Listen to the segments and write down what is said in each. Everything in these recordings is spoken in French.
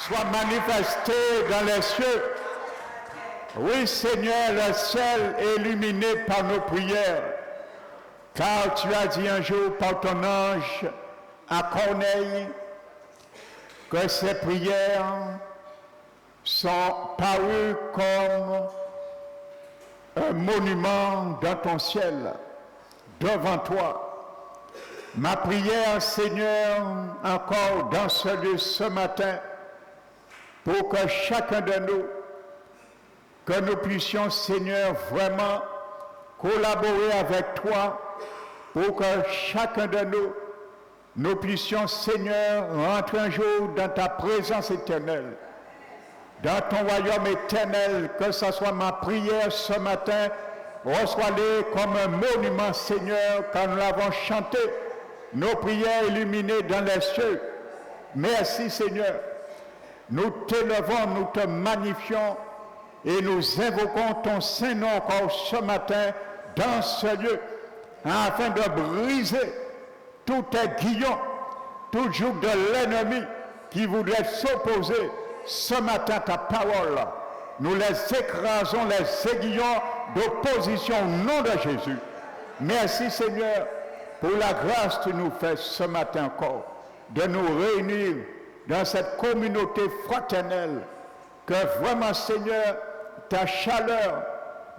soit manifesté dans les cieux. Oui, Seigneur, le ciel est illuminé par nos prières, car tu as dit un jour par ton ange à Corneille que ces prières sont parues comme un monument dans ton ciel, devant toi. Ma prière, Seigneur, encore dans ce lieu ce matin, pour que chacun de nous, que nous puissions, Seigneur, vraiment collaborer avec toi, pour que chacun de nous, nous puissions, Seigneur, rentrer un jour dans ta présence éternelle, dans ton royaume éternel, que ce soit ma prière ce matin, reçois-les comme un monument, Seigneur, quand nous l'avons chanté, nos prières illuminées dans les cieux. Merci, Seigneur. Nous t'élevons, nous te magnifions et nous invoquons ton Saint-Nom encore ce matin dans ce lieu, afin de briser tout aiguillon, tout joug de l'ennemi qui voudrait s'opposer ce matin à ta parole. Nous les écrasons, les aiguillons d'opposition au nom de Jésus. Merci, Seigneur, pour la grâce que tu nous fais ce matin encore, de nous réunir dans cette communauté fraternelle, que vraiment, Seigneur, ta chaleur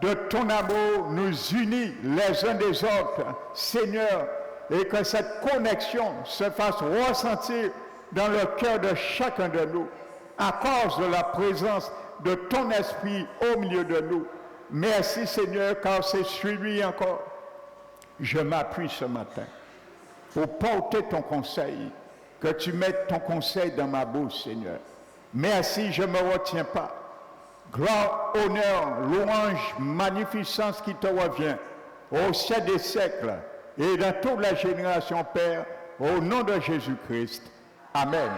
de ton amour nous unit les uns des autres, Seigneur, et que cette connexion se fasse ressentir dans le cœur de chacun de nous, à cause de la présence de ton esprit au milieu de nous. Merci, Seigneur, car c'est suivi encore. Je m'appuie ce matin pour porter ton conseil, que tu mettes ton conseil dans ma bouche, Seigneur. Merci, je ne me retiens pas. Gloire, honneur, louange, magnificence qui te revient au siècle des siècles et dans toute la génération, Père, au nom de Jésus-Christ. Amen.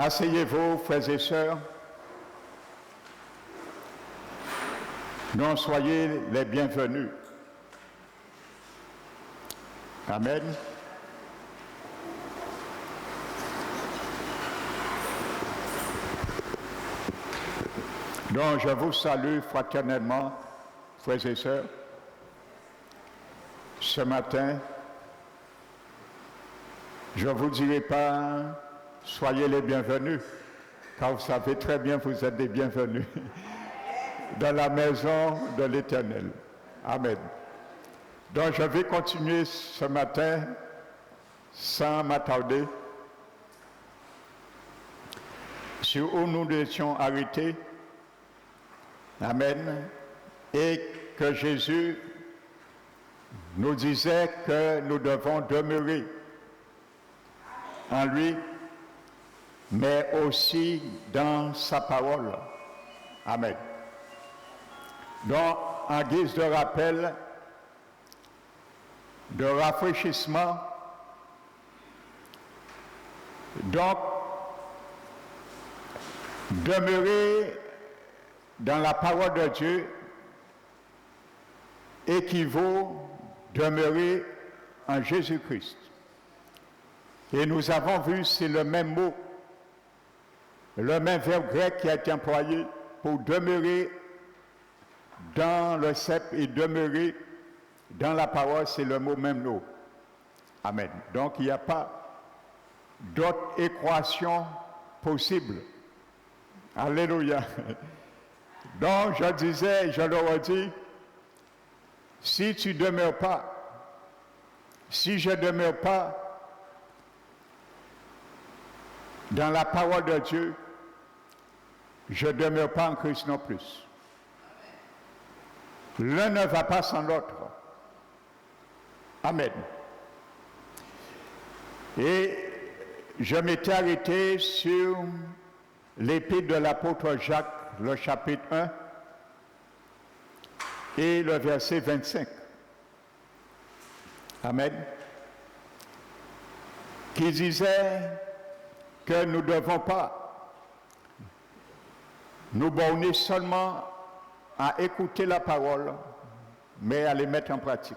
Asseyez-vous, frères et sœurs. Donc, soyez les bienvenus. Amen. Donc, je vous salue fraternellement, frères et sœurs. Ce matin, je ne vous dirai pas, soyez les bienvenus, car vous savez très bien que vous êtes des bienvenus dans la maison de l'Éternel. Amen. Donc, je vais continuer ce matin sans m'attarder sur où nous étions arrêtés. Amen. Et que Jésus nous disait que nous devons demeurer en lui, mais aussi dans sa parole. Amen. Donc, en guise de rappel, de rafraîchissement, donc, demeurer dans la parole de Dieu équivaut demeurer en Jésus-Christ. Et nous avons vu, c'est le même mot, le même verbe grec qui a été employé pour demeurer dans le cep et demeurer dans la parole, c'est le mot même mot. Amen. Donc il n'y a pas d'autre équation possible. Alléluia. Donc je disais, je le redis, si tu ne demeures pas, si je ne demeure pas dans la parole de Dieu, je ne demeure pas en Christ non plus. L'un ne va pas sans l'autre. Amen. Et je m'étais arrêté sur l'épître de l'apôtre Jacques, le chapitre 1 et le verset 25. Amen. Qui disait que nous ne devons pas nous borner seulement à écouter la parole, mais à les mettre en pratique.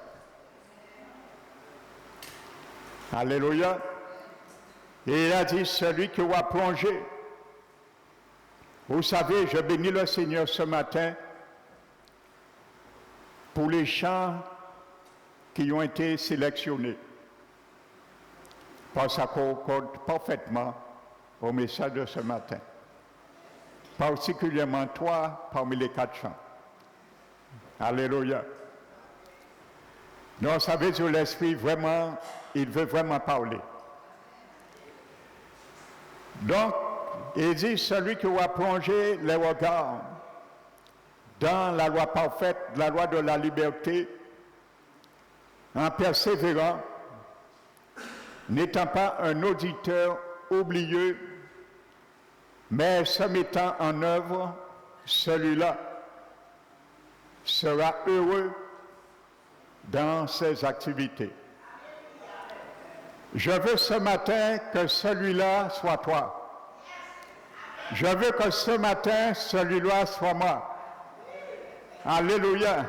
Alléluia. Et il a dit, celui qui va plonger. Vous savez, je bénis le Seigneur ce matin pour les chants qui ont été sélectionnés. Parce que ça concorde parfaitement au message de ce matin. Particulièrement toi parmi les 4 chants. Alléluia. Donc ça veut dire l'Esprit vraiment, il veut vraiment parler. Donc, il dit, celui qui va plonger les regards dans la loi parfaite, la loi de la liberté, en persévérant, n'étant pas un auditeur oublieux, mais se mettant en œuvre, celui-là sera heureux dans ses activités. Je veux ce matin que celui-là soit toi. Je veux que ce matin, celui-là soit moi. Alléluia.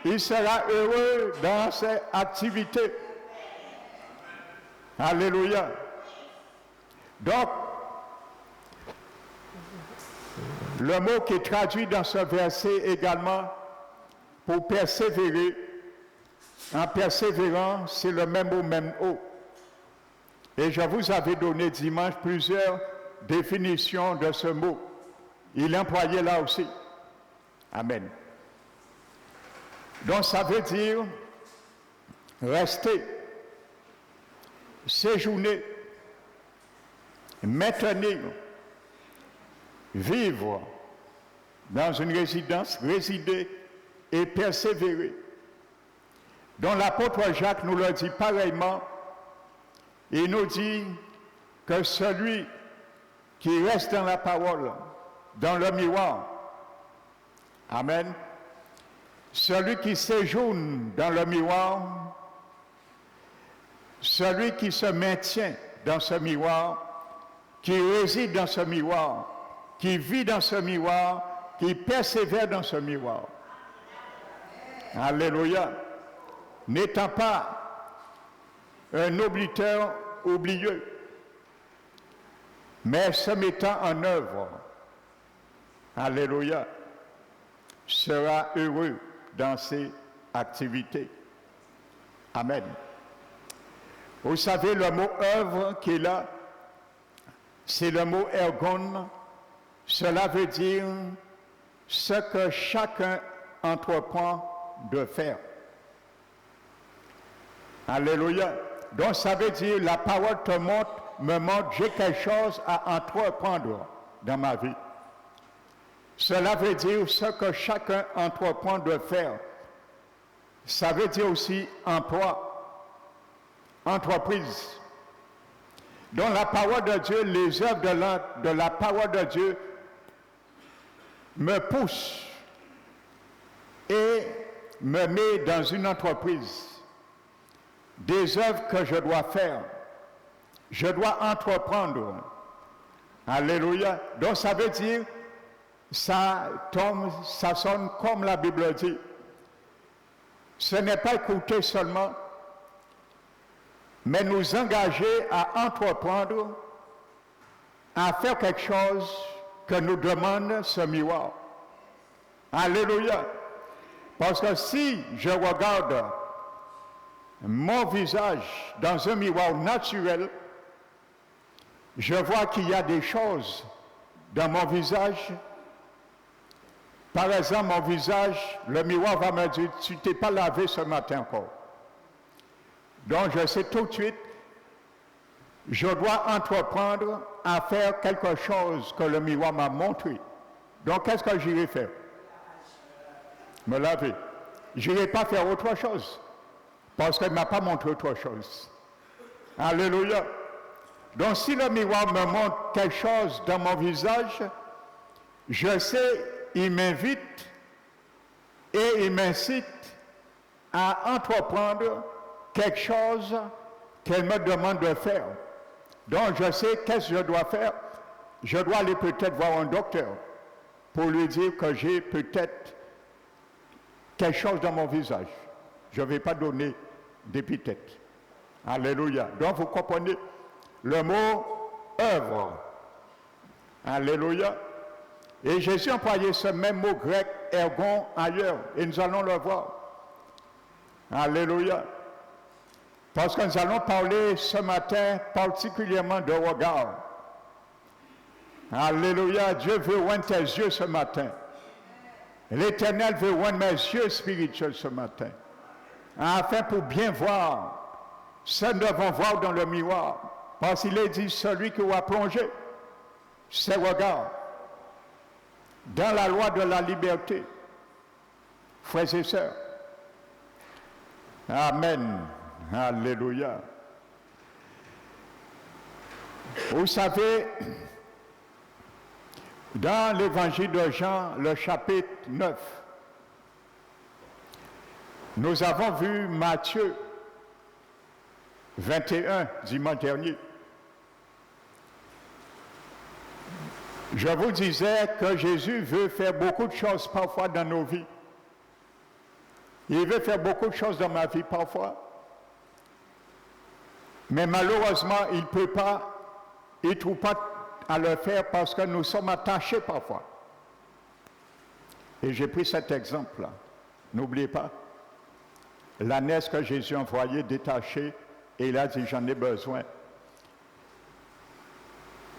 Il sera heureux dans ses activités. Alléluia. Donc, le mot qui est traduit dans ce verset également, pour persévérer, en persévérant, c'est le même mot, même mot. Et je vous avais donné dimanche plusieurs définitions de ce mot. Il est employé là aussi. Amen. Donc ça veut dire rester, séjourner, maintenir, vivre dans une résidence, résider et persévérer. Donc l'apôtre Jacques nous le dit pareillement. Il nous dit que celui qui reste dans la parole, dans le miroir, amen, celui qui séjourne dans le miroir, celui qui se maintient dans ce miroir, qui réside dans ce miroir, qui vit dans ce miroir, qui persévère dans ce miroir. Alléluia. N'étant pas un auditeur oublieux, mais se mettant en œuvre, alléluia, sera heureux dans ses activités. Amen. Vous savez, le mot œuvre qui est là, c'est le mot ergon. Cela veut dire ce que chacun entreprend de faire. Alléluia. Donc ça veut dire la parole me montre, j'ai quelque chose à entreprendre dans ma vie. Cela veut dire ce que chacun entreprend de faire. Ça veut dire aussi emploi, entreprise. Donc la parole de Dieu, les œuvres de la parole de Dieu me poussent et me met dans une entreprise. Des œuvres que je dois faire. Je dois entreprendre. Alléluia. Donc ça veut dire, ça sonne comme la Bible dit. Ce n'est pas écouter seulement, mais nous engager à entreprendre, à faire quelque chose que nous demande ce miroir. Alléluia. Parce que si je regarde mon visage dans un miroir naturel, je vois qu'il y a des choses dans mon visage. Par exemple, mon visage, le miroir va me dire, tu ne t'es pas lavé ce matin encore. Donc je sais tout de suite, je dois entreprendre à faire quelque chose que le miroir m'a montré. Donc qu'est-ce que j'irai faire? Me laver. Je n'irai pas faire autre chose. Parce qu'elle ne m'a pas montré autre chose. Alléluia. Donc si le miroir me montre quelque chose dans mon visage, je sais, il m'invite et il m'incite à entreprendre quelque chose qu'elle me demande de faire. Donc je sais qu'est-ce que je dois faire. Je dois aller peut-être voir un docteur pour lui dire que j'ai peut-être quelque chose dans mon visage. Je ne vais pas donner d'épithète. Alléluia. Donc vous comprenez, le mot œuvre. Alléluia. Et Jésus employait ce même mot grec, ergon, ailleurs. Et nous allons le voir. Alléluia. Parce que nous allons parler ce matin particulièrement de regard. Alléluia. Dieu veut oindre tes yeux ce matin. L'Éternel veut oindre mes yeux spirituels ce matin. Afin pour bien voir. Ce nous devons voir dans le miroir. Parce qu'il est dit, celui qui va plonger ses regards dans la loi de la liberté. Frères et sœurs. Amen. Alléluia. Vous savez, dans l'évangile de Jean, le chapitre 9, nous avons vu Matthieu 21, dimanche dernier. Je vous disais que Jésus veut faire beaucoup de choses parfois dans nos vies. Il veut faire beaucoup de choses dans ma vie parfois. Mais malheureusement, il ne peut pas, il ne trouve pas à le faire parce que nous sommes attachés parfois. Et j'ai pris cet exemple-là. N'oubliez pas, l'ânesse que Jésus a envoyée détachée, et il a dit, j'en ai besoin.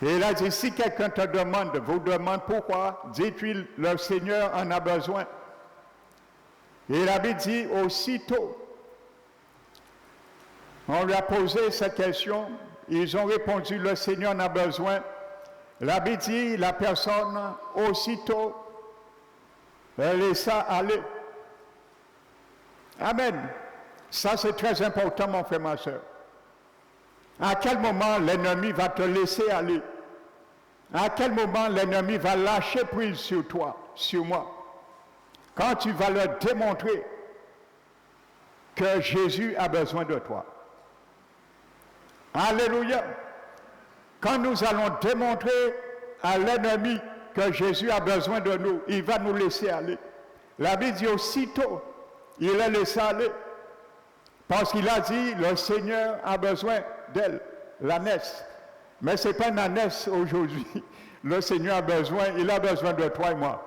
Et il a dit, si quelqu'un te demande, vous demande pourquoi, dites-lui, le Seigneur en a besoin. Et il avait dit, aussitôt, on lui a posé cette question, ils ont répondu, le Seigneur en a besoin. Il avait dit, la personne, aussitôt, elle laissa aller. Amen. Ça, c'est très important, mon frère, ma soeur. À quel moment l'ennemi va te laisser aller? À quel moment l'ennemi va lâcher prise sur toi, sur moi? Quand tu vas leur démontrer que Jésus a besoin de toi. Alléluia. Quand nous allons démontrer à l'ennemi que Jésus a besoin de nous, il va nous laisser aller. La Bible dit aussitôt, il a laissé aller. Parce qu'il a dit, le Seigneur a besoin d'elle, l'ânesse. Mais ce n'est pas une ânesse aujourd'hui. Le Seigneur a besoin, il a besoin de toi et moi.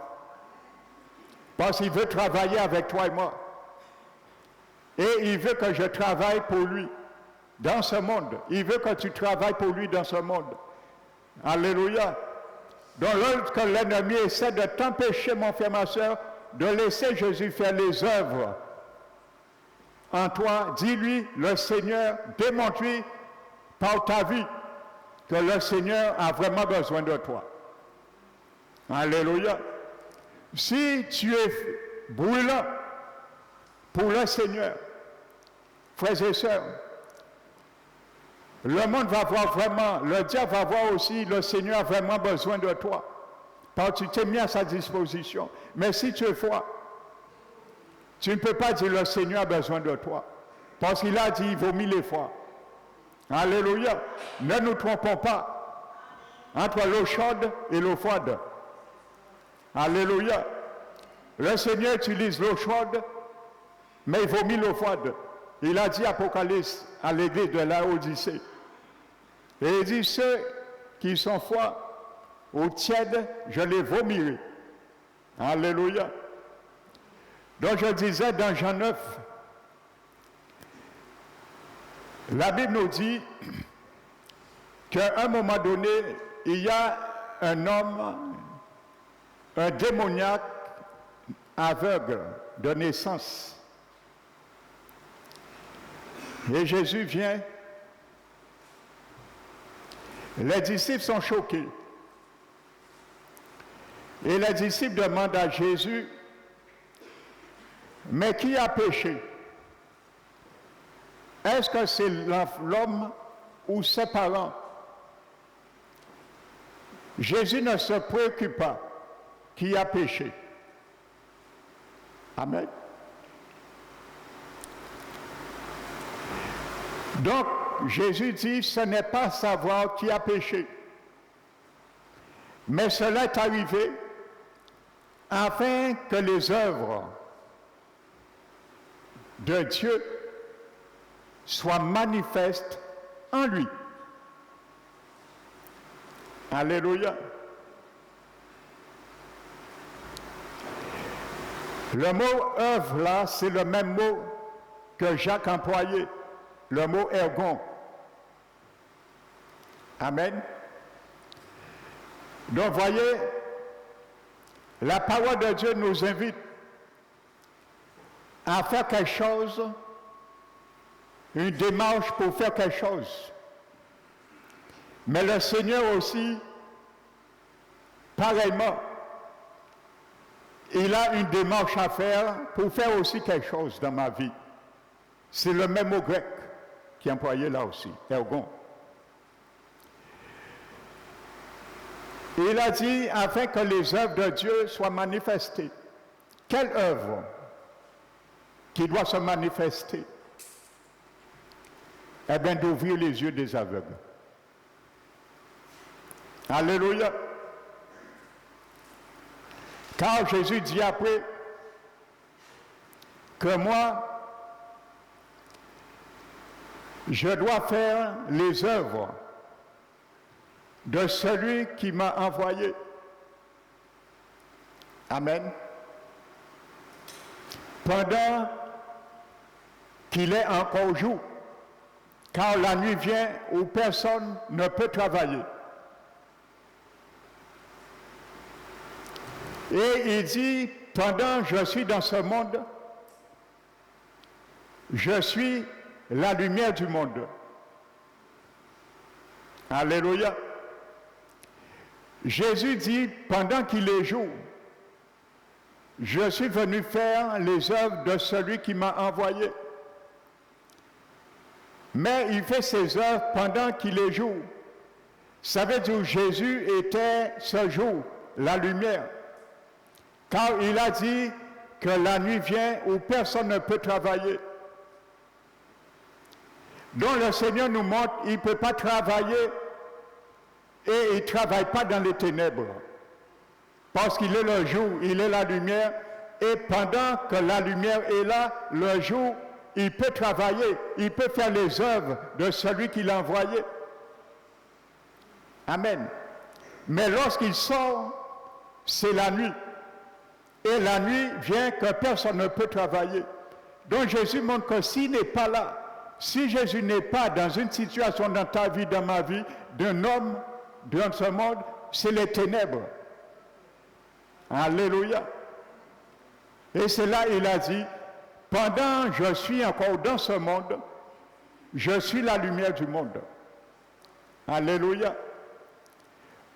Parce qu'il veut travailler avec toi et moi. Et il veut que je travaille pour lui dans ce monde. Il veut que tu travailles pour lui dans ce monde. Alléluia. Donc lorsque l'ennemi essaie de t'empêcher, mon frère, ma soeur, de laisser Jésus faire les œuvres en toi, dis-lui, le Seigneur, démontre-lui par ta vie que le Seigneur a vraiment besoin de toi. Alléluia. Si tu es brûlant pour le Seigneur, frères et sœurs, le monde va voir vraiment, le diable va voir aussi, le Seigneur a vraiment besoin de toi. Parce que tu t'es mis à sa disposition. Mais si tu es froid, tu ne peux pas dire le Seigneur a besoin de toi. Parce qu'il a dit, il vaut mille fois. Alléluia. Ne nous trompons pas entre l'eau chaude et l'eau froide. Alléluia. Le Seigneur utilise l'eau chaude, mais il vaut mille l'eau froide. Il a dit Apocalypse à l'église de Laodicée. Et il dit, ceux qui sont froids ou tièdes, je les vomirai. Alléluia. Donc je disais dans Jean 9, la Bible nous dit qu'à un moment donné, il y a un homme, un démoniaque aveugle de naissance. Et Jésus vient. Les disciples sont choqués. Et les disciples demandent à Jésus, mais qui a péché? Est-ce que c'est l'homme ou ses parents? Jésus ne se préoccupe pas qui a péché. Amen. Donc, Jésus dit, ce n'est pas savoir qui a péché. Mais cela est arrivé afin que les œuvres de Dieu soient manifestes en lui. Alléluia. Le mot œuvre là, c'est le même mot que Jacques employait, le mot ergon. Amen. Donc, voyez, la parole de Dieu nous invite à faire quelque chose, une démarche pour faire quelque chose. Mais le Seigneur aussi, pareillement, il a une démarche à faire pour faire aussi quelque chose dans ma vie. C'est le même mot grec qui est employé là aussi, ergon. Il a dit afin que les œuvres de Dieu soient manifestées. Quelle œuvre qui doit se manifester? Eh bien, d'ouvrir les yeux des aveugles. Alléluia. Car Jésus dit après que moi, je dois faire les œuvres de celui qui m'a envoyé. Amen. Pendant qu'il est encore jour, car la nuit vient où personne ne peut travailler. Et il dit, pendant que je suis dans ce monde, je suis la lumière du monde. Alléluia. Jésus dit, pendant qu'il est jour, je suis venu faire les œuvres de celui qui m'a envoyé. Mais il fait ses œuvres pendant qu'il est jour. Ça veut dire que Jésus était ce jour, la lumière. Car il a dit que la nuit vient où personne ne peut travailler. Donc le Seigneur nous montre qu'il ne peut pas travailler et il ne travaille pas dans les ténèbres. Parce qu'il est le jour, il est la lumière. Et pendant que la lumière est là, le jour, il peut travailler, il peut faire les œuvres de celui qui l'a envoyé. Amen. Mais lorsqu'il sort, c'est la nuit. Et la nuit vient que personne ne peut travailler. Donc Jésus montre que s'il n'est pas là, si Jésus n'est pas dans une situation dans ta vie, dans ma vie, d'un homme, dans ce monde, c'est les ténèbres. Alléluia. Et c'est là il a dit, pendant que je suis encore dans ce monde, je suis la lumière du monde. Alléluia.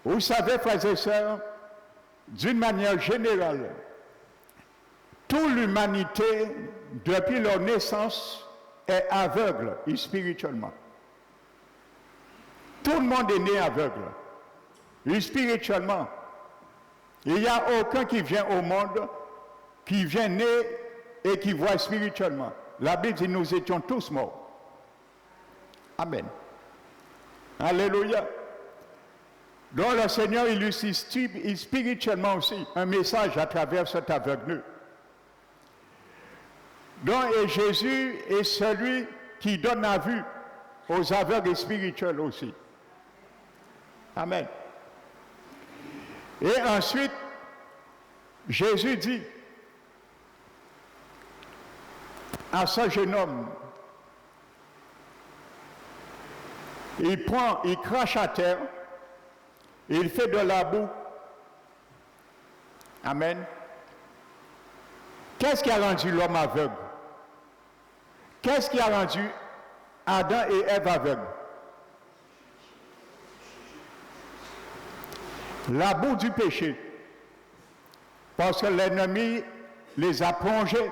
Vous savez, frères et sœurs, d'une manière générale, toute l'humanité, depuis leur naissance, est aveugle spirituellement. Tout le monde est né aveugle, spirituellement. Il n'y a aucun qui vient au monde, qui vient né et qui voit spirituellement. La Bible dit nous étions tous morts. Amen. Alléluia. Donc le Seigneur illustre spirituellement aussi un message à travers cet aveugle. Donc et Jésus est celui qui donne la vue aux aveugles spirituels aussi. Amen. Et ensuite, Jésus dit à ce jeune homme, il crache à terre, il fait de la boue. Amen. Qu'est-ce qui a rendu l'homme aveugle? Qu'est-ce qui a rendu Adam et Ève aveugles? La boue du péché. Parce que l'ennemi les a plongés.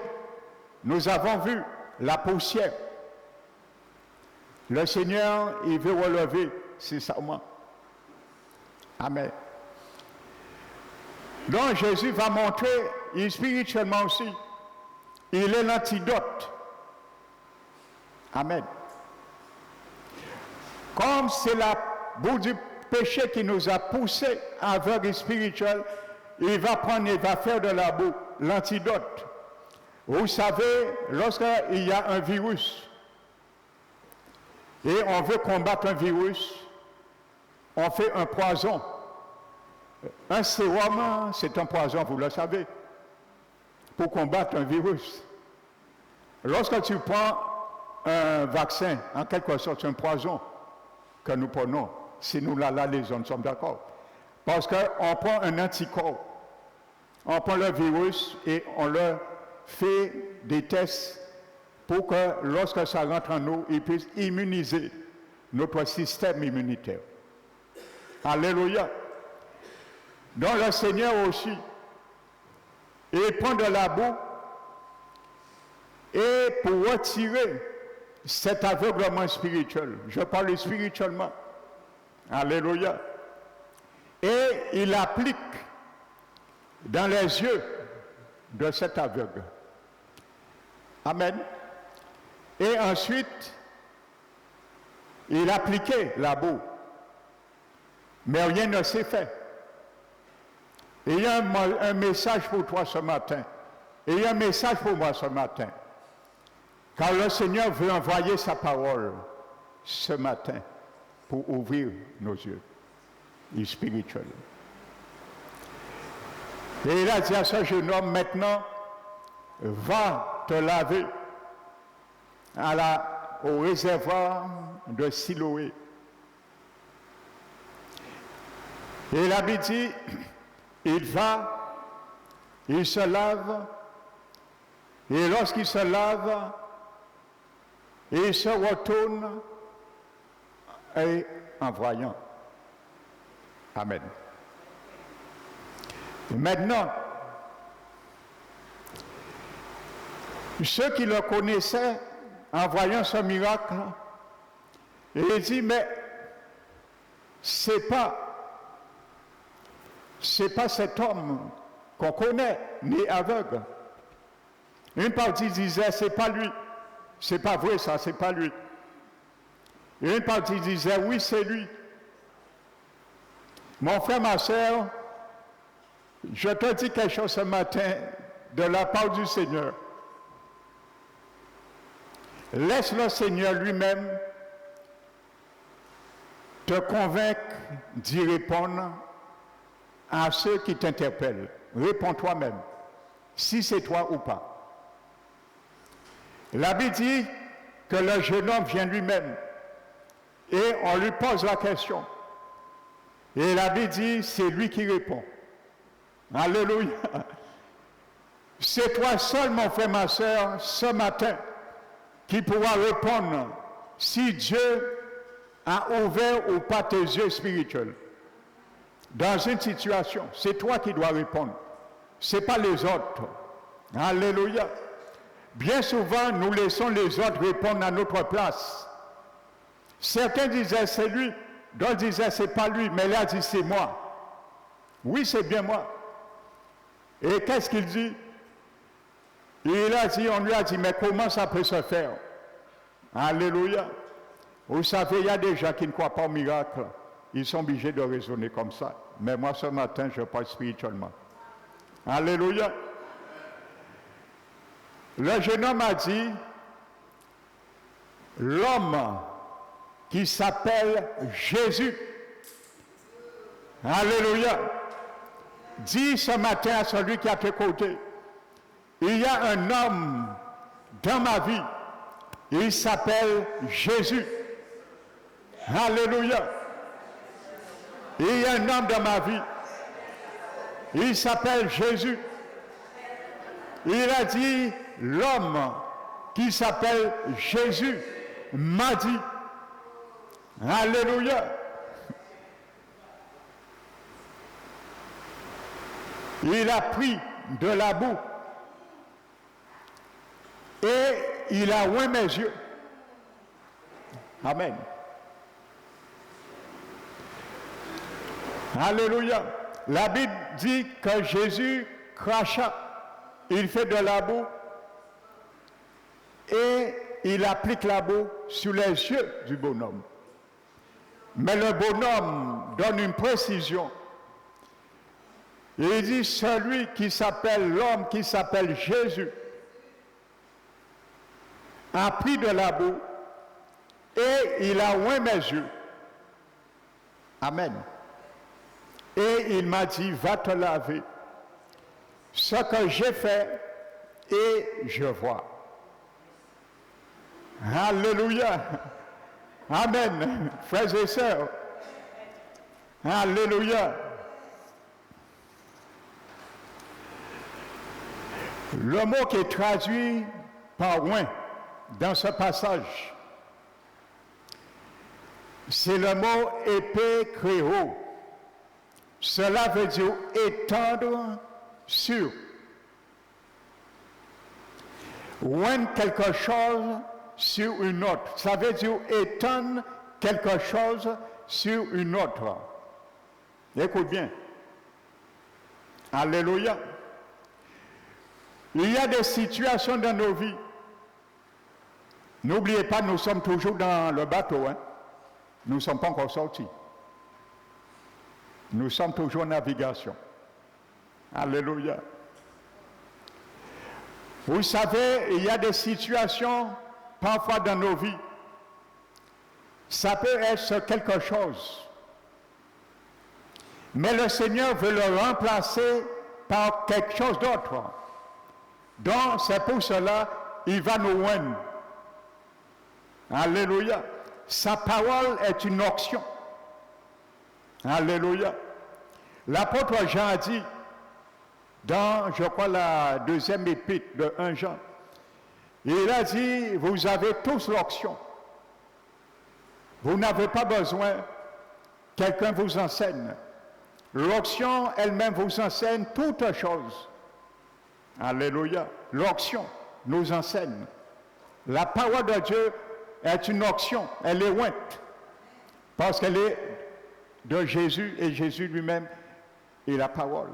Nous avons vu la poussière. Le Seigneur, il veut relever ces serments. Amen. Donc Jésus va montrer, spirituellement aussi, il est l'antidote. Amen. Comme c'est la boue du péché qui nous a poussés aveugles spirituels, il va prendre et va faire de la boue l'antidote. Vous savez, lorsqu'il y a un virus et on veut combattre un virus, on fait un poison. Un sérum, c'est un poison, vous le savez, pour combattre un virus. Lorsque tu prends un vaccin, en quelque sorte, c'est un poison que nous prenons. Si nous, là, les gens sommes d'accord. Parce qu'on prend un anticorps, on prend le virus et on leur fait des tests pour que lorsque ça rentre en nous, il puisse immuniser notre système immunitaire. Alléluia. Donc le Seigneur aussi, il prend de la boue et pour retirer cet aveuglement spirituel, je parle spirituellement, alléluia, et il applique dans les yeux de cet aveugle. Amen. Et ensuite, il appliquait la boue, mais rien ne s'est fait. Il y a un message pour toi ce matin. Il y a un message pour moi ce matin. Car le Seigneur veut envoyer sa parole ce matin pour ouvrir nos yeux spirituels. Et il a dit à ce jeune homme, maintenant, va te laver au réservoir de Siloé. Et il avait dit, il va, il se lave, et lorsqu'il se lave, il se retourne et en voyant. Amen. Maintenant, ceux qui le connaissaient, en voyant ce miracle, ils disent, mais c'est pas cet homme qu'on connaît, ni aveugle. Une partie disait, c'est pas lui. C'est pas vrai ça, c'est pas lui. Et une partie disait, oui, c'est lui. Mon frère, ma soeur, je te dis quelque chose ce matin de la part du Seigneur. Laisse le Seigneur lui-même te convaincre d'y répondre à ceux qui t'interpellent. Réponds toi-même, si c'est toi ou pas. La Bible dit que le jeune homme vient lui-même et on lui pose la question. Et la Bible dit, c'est lui qui répond. Alléluia. C'est toi seul, mon frère, ma soeur, ce matin, qui pourra répondre si Dieu a ouvert ou pas tes yeux spirituels. Dans une situation, c'est toi qui dois répondre. Ce n'est pas les autres. Alléluia. Bien souvent, nous laissons les autres répondre à notre place. Certains disaient c'est lui, d'autres disaient c'est pas lui, mais là dit c'est moi. Oui, c'est bien moi. Et qu'est-ce qu'il dit? Il a dit, on lui a dit, mais comment ça peut se faire? Alléluia. Vous savez, il y a des gens qui ne croient pas au miracle. Ils sont obligés de raisonner comme ça. Mais moi, ce matin, je parle spirituellement. Alléluia. Le jeune homme a dit, l'homme qui s'appelle Jésus, alléluia, dit ce matin à celui qui est à tes côtés, il y a un homme dans ma vie, il s'appelle Jésus. Alléluia. Il y a un homme dans ma vie, il s'appelle Jésus. Il a dit, l'homme qui s'appelle Jésus m'a dit, alléluia. Il a pris de la boue et il a oint mes yeux. Amen. Alléluia. La Bible dit que Jésus cracha, il fait de la boue et il applique la boue sur les yeux du bonhomme. Mais le bonhomme donne une précision. Il dit, celui qui s'appelle l'homme, qui s'appelle Jésus, a pris de la boue et il a oint mes yeux. Amen. Et il m'a dit, va te laver. Ce que j'ai fait, et je vois. Alléluia. Amen. Frères et sœurs. Alléluia. Le mot qui est traduit par oint dans ce passage, c'est le mot épécréo. Cela veut dire étendre sur. Oindre quelque chose sur une autre. Ça veut dire étendre quelque chose sur une autre. Écoute bien. Alléluia. Il y a des situations dans nos vies. N'oubliez pas, nous sommes toujours dans le bateau. Hein? Nous ne sommes pas encore sortis. Nous sommes toujours en navigation. Alléluia. Vous savez, il y a des situations parfois dans nos vies. Ça peut être quelque chose. Mais le Seigneur veut le remplacer par quelque chose d'autre. Donc, c'est pour cela il va nous oindre. Alléluia. Sa parole est une onction. Alléluia. L'apôtre Jean a dit, dans, je crois, la deuxième épître de 1 Jean, il a dit, vous avez tous l'onction. Vous n'avez pas besoin que quelqu'un vous enseigne. L'onction elle-même vous enseigne toutes choses. Alléluia. L'onction nous enseigne. La parole de Dieu est une onction. Elle est ointe. Parce qu'elle est de Jésus et Jésus lui-même est la parole.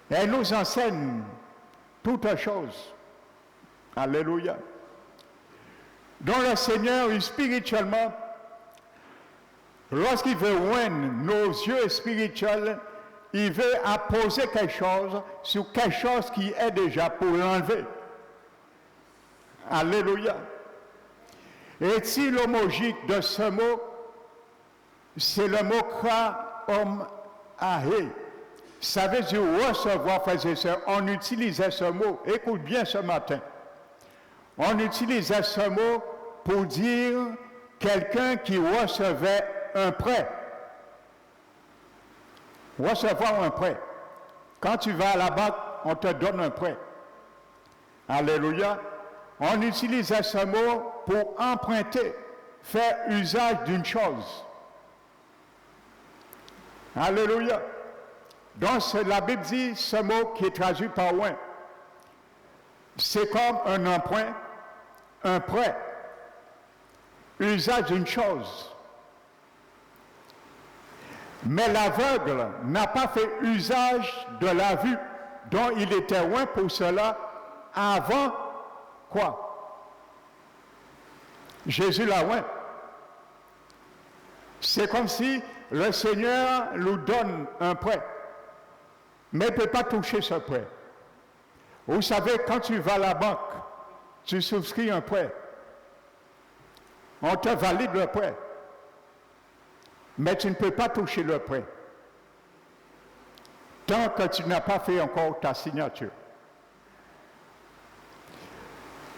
Elle nous enseigne toutes choses. Alléluia. Donc le Seigneur, spirituellement, lorsqu'il veut oindre nos yeux spirituels, il veut apposer quelque chose sur quelque chose qui est déjà pour l'enlever. Alléluia. Et si l'homogique de ce mot, c'est le mot kra-om-ahé. Ça veut dire recevoir, frères et sœurs. On utilisait ce mot. Écoute bien ce matin. On utilisait ce mot pour dire quelqu'un qui recevait un prêt. Recevoir un prêt. Quand tu vas à la banque, on te donne un prêt. Alléluia. On utilisait ce mot pour emprunter, faire usage d'une chose. Alléluia. Donc la Bible dit ce mot qui est traduit par oint. C'est comme un emprunt, un prêt, usage d'une chose. Mais l'aveugle n'a pas fait usage de la vue dont il était oint pour cela avant quoi? Jésus l'a oint. C'est comme si le Seigneur nous donne un prêt, mais il ne peut pas toucher ce prêt. Vous savez, quand tu vas à la banque, tu souscris un prêt. On te valide le prêt. Mais tu ne peux pas toucher le prêt tant que tu n'as pas fait encore ta signature.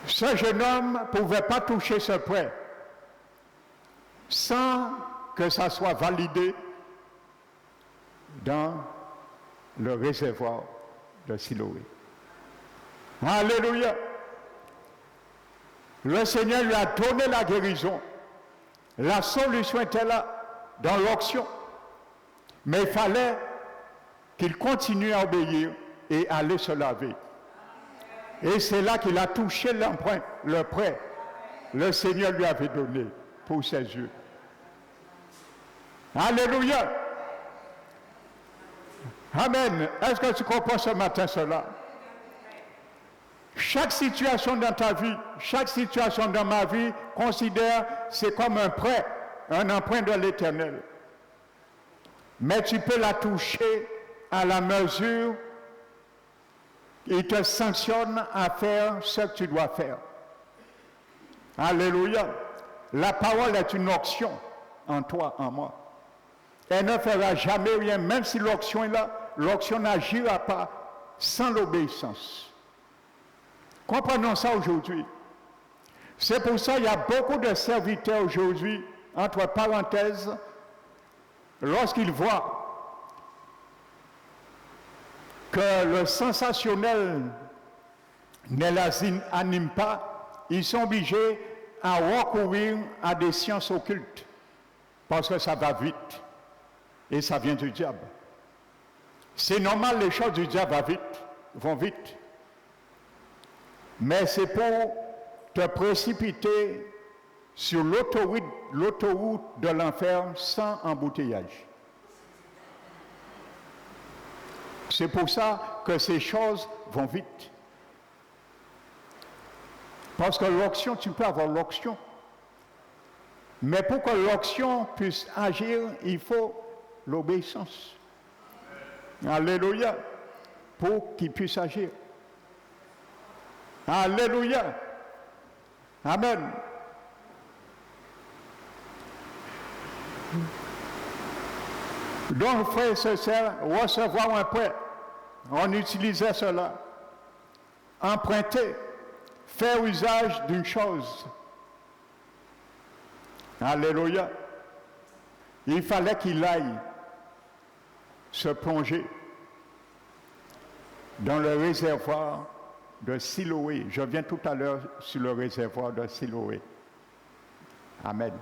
Ce jeune homme ne pouvait pas toucher ce prêt sans que ça soit validé dans le réservoir de Siloé. Alléluia. Le Seigneur lui a donné la guérison. La solution était là, dans l'onction. Mais il fallait qu'il continue à obéir et aller se laver. Et c'est là qu'il a touché l'emprunt, le prêt. Le Seigneur lui avait donné pour ses yeux. Alléluia. Amen. Est-ce que tu comprends ce matin cela? Chaque situation dans ta vie, chaque situation dans ma vie, considère c'est comme un prêt, un emprunt de l'Éternel. Mais tu peux la toucher à la mesure il te sanctionne à faire ce que tu dois faire. Alléluia. La parole est une onction en toi, en moi. Elle ne fera jamais rien, même si l'onction est là, l'onction n'agira pas sans l'obéissance. Comprenons ça aujourd'hui. C'est pour ça qu'il y a beaucoup de serviteurs aujourd'hui, entre parenthèses, lorsqu'ils voient que le sensationnel ne les anime pas, ils sont obligés à recourir à des sciences occultes, parce que ça va vite, et ça vient du diable. C'est normal, les choses du diable vont vite, mais c'est pour te précipiter sur l'autoroute de l'enfer sans embouteillage. C'est pour ça que ces choses vont vite. Parce que l'onction, tu peux avoir l'onction. Mais pour que l'onction puisse agir, il faut l'obéissance. Alléluia. Pour qu'il puisse agir. Alléluia. Amen. Donc, frère et sœurs, recevoir un prêt, on utilisait cela. Emprunter, faire usage d'une chose. Alléluia. Il fallait qu'il aille se plonger dans le réservoir de Siloé. Je viens tout à l'heure sur le réservoir de Siloé. Amen.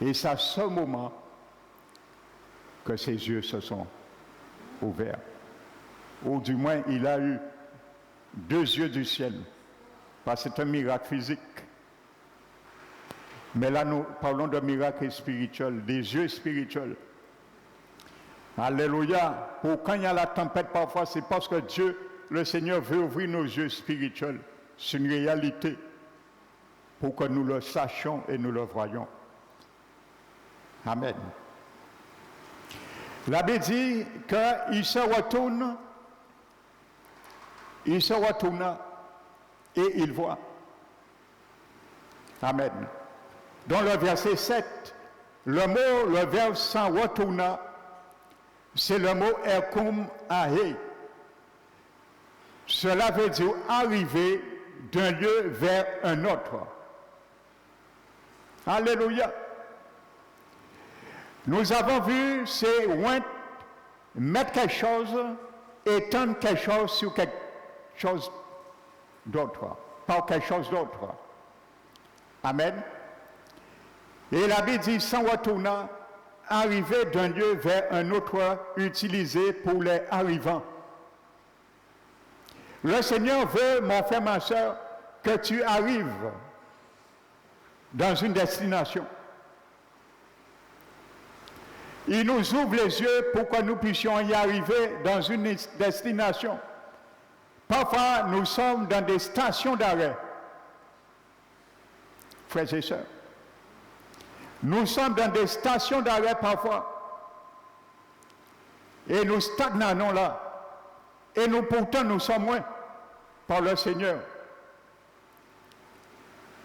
Et c'est à ce moment que ses yeux se sont ouverts. Ou du moins, il a eu 2 yeux du ciel. Parce que c'est un miracle physique. Mais là, nous parlons de miracle spirituel, des yeux spirituels. Alléluia. Pour quand il y a la tempête, parfois, c'est parce que Dieu, le Seigneur, veut ouvrir nos yeux spirituels. C'est une réalité pour que nous le sachions et nous le voyions. Amen. La Bible dit qu'il se retourne et il voit. Amen. Dans le verset 7, le verbe s'en retourna, c'est le mot erkum ahe. Cela veut dire arriver d'un lieu vers un autre. Alléluia. Nous avons vu ces ointes mettre quelque chose, étendre quelque chose sur quelque chose d'autre, par quelque chose d'autre. Amen. Et la Bible dit, s'en retournant, arriver d'un lieu vers un autre, utilisé pour les arrivants. Le Seigneur veut, mon frère, ma soeur, que tu arrives dans une destination. Il nous ouvre les yeux pour que nous puissions y arriver dans une destination. Parfois, nous sommes dans des stations d'arrêt. Frères et sœurs, nous sommes dans des stations d'arrêt parfois. Et nous stagnons là. Et nous, pourtant, nous sommes loin par le Seigneur.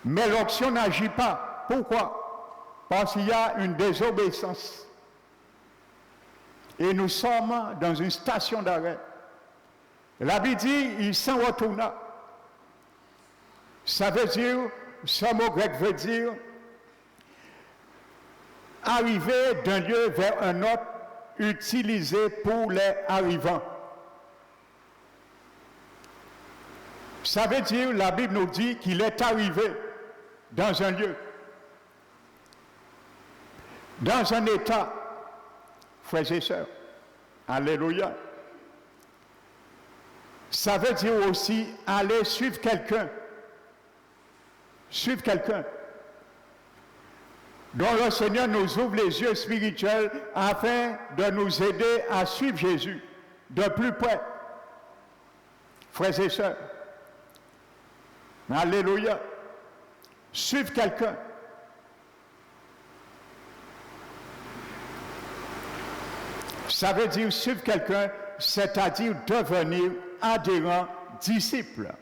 Mais l'onction n'agit pas. Pourquoi? Parce qu'il y a une désobéissance. Et nous sommes dans une station d'arrêt. La Bible dit, il s'en retourna. Ça veut dire, ce mot grec veut dire, arriver d'un lieu vers un autre, utilisé pour les arrivants. Ça veut dire, la Bible nous dit qu'il est arrivé dans un lieu, dans un état, frères et sœurs. Alléluia. Ça veut dire aussi aller suivre quelqu'un. Suivre quelqu'un. Donc le Seigneur nous ouvre les yeux spirituels afin de nous aider à suivre Jésus de plus près. Frères et sœurs. Alléluia. Suivre quelqu'un. Ça veut dire suivre quelqu'un, c'est-à-dire devenir adhérent, disciple.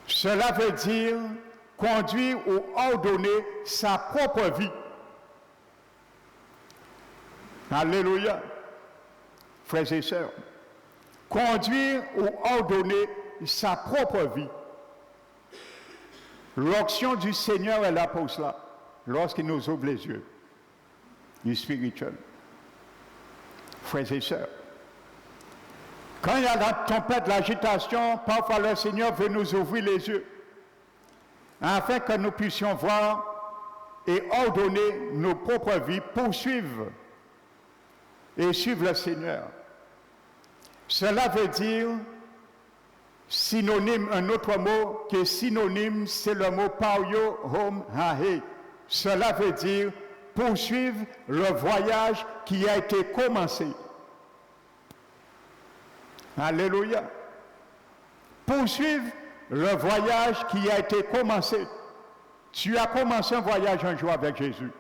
Cela veut dire conduire ou ordonner sa propre vie Alléluia. Frères et sœurs, conduire ou ordonner sa propre vie. L'onction du Seigneur est là pour cela, lorsqu'il nous ouvre les yeux. Du spirituel. Frères et sœurs, quand il y a la tempête, l'agitation, parfois le Seigneur veut nous ouvrir les yeux, afin que nous puissions voir et ordonner nos propres vies, poursuivre et suivre le Seigneur. Cela veut dire synonyme, un autre mot qui est synonyme, c'est le mot pario hom hahe. Cela veut dire poursuivre le voyage qui a été commencé. Alléluia. Poursuivre le voyage qui a été commencé. Tu as commencé un voyage un jour avec Jésus.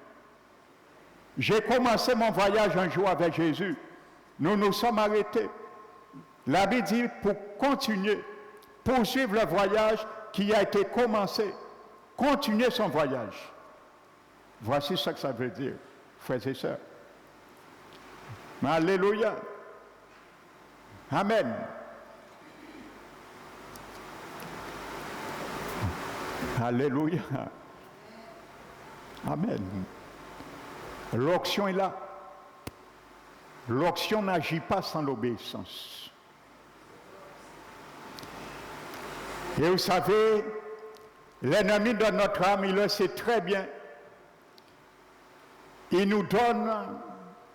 J'ai commencé mon voyage un jour avec Jésus. Nous nous sommes arrêtés. La Bible dit pour continuer, poursuivre le voyage qui a été commencé. Continuer son voyage. Voici ce que ça veut dire, frères et sœurs. Alléluia. Amen. Alléluia. Amen. L'onction est là. L'onction n'agit pas sans l'obéissance. Et vous savez, l'ennemi de notre âme, il le sait très bien. Il nous donne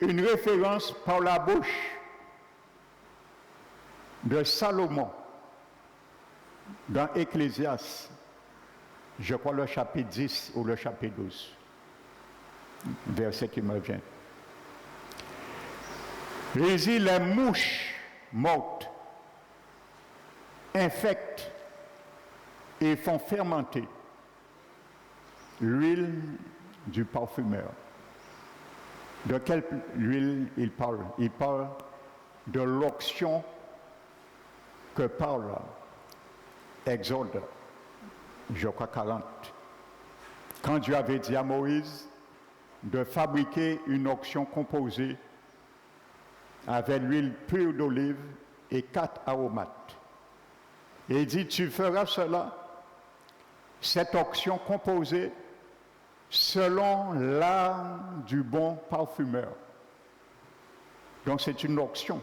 une référence par la bouche de Salomon dans Ecclésiaste, je crois le chapitre 10 ou le chapitre 12, verset qui me vient. Il dit, les mouches mortes infectent et font fermenter l'huile du parfumeur. De quelle huile il parle? Il parle de l'onction que parle Exode, je crois 40. Quand Dieu avait dit à Moïse de fabriquer une onction composée avec l'huile pure d'olive et 4 aromates. Et il dit, tu feras cela, cette onction composée selon l'art du bon parfumeur. Donc c'est une onction.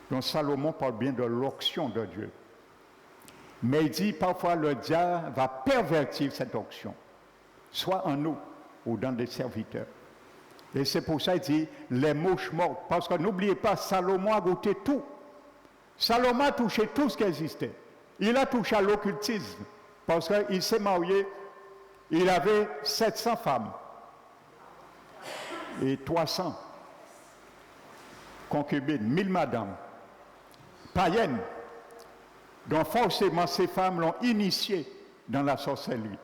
Donc Salomon parle bien de l'onction de Dieu. Mais il dit parfois le diable va pervertir cette onction, soit en nous ou dans des serviteurs. Et c'est pour ça qu'il dit les mouches mortes. Parce que n'oubliez pas, Salomon a goûté tout. Salomon a touché tout ce qui existait. Il a touché à l'occultisme. Parce qu'il s'est marié, il avait 700 femmes et 300 concubines, 1000 madames, païennes. Donc forcément, ces femmes l'ont initié dans la sorcellerie.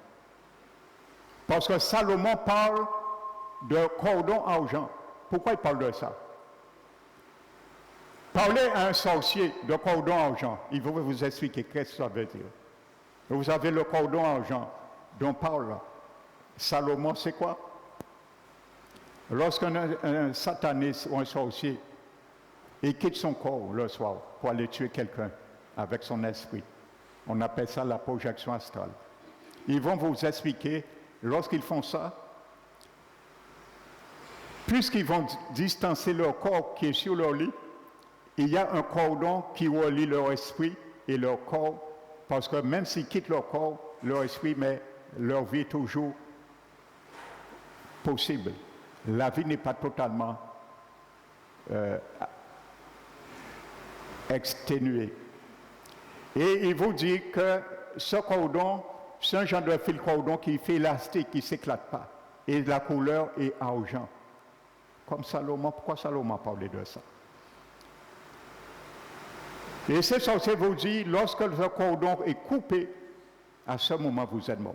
Parce que Salomon parle de cordon argent. Pourquoi il parle de ça? Parlez à un sorcier de cordon argent. Il va vous expliquer qu'est-ce que ça veut dire. Vous avez le cordon argent dont parle Salomon, c'est quoi? Lorsqu'un sataniste ou un sorcier il quitte son corps le soir pour aller tuer quelqu'un avec son esprit, on appelle ça la projection astrale. Ils vont vous expliquer, lorsqu'ils font ça, puisqu'ils vont distancer leur corps qui est sur leur lit, il y a un cordon qui relie leur esprit et leur corps, parce que même s'ils quittent leur corps, leur esprit, mais leur vie est toujours possible. La vie n'est pas totalement exténuée. Et il vous dit que ce cordon, c'est un genre de fil cordon qui fait élastique, qui ne s'éclate pas. Et la couleur est argent. Comme Salomon, pourquoi Salomon parlait de ça? Et c'est censé vous dire, lorsque le cordon est coupé, à ce moment vous êtes mort.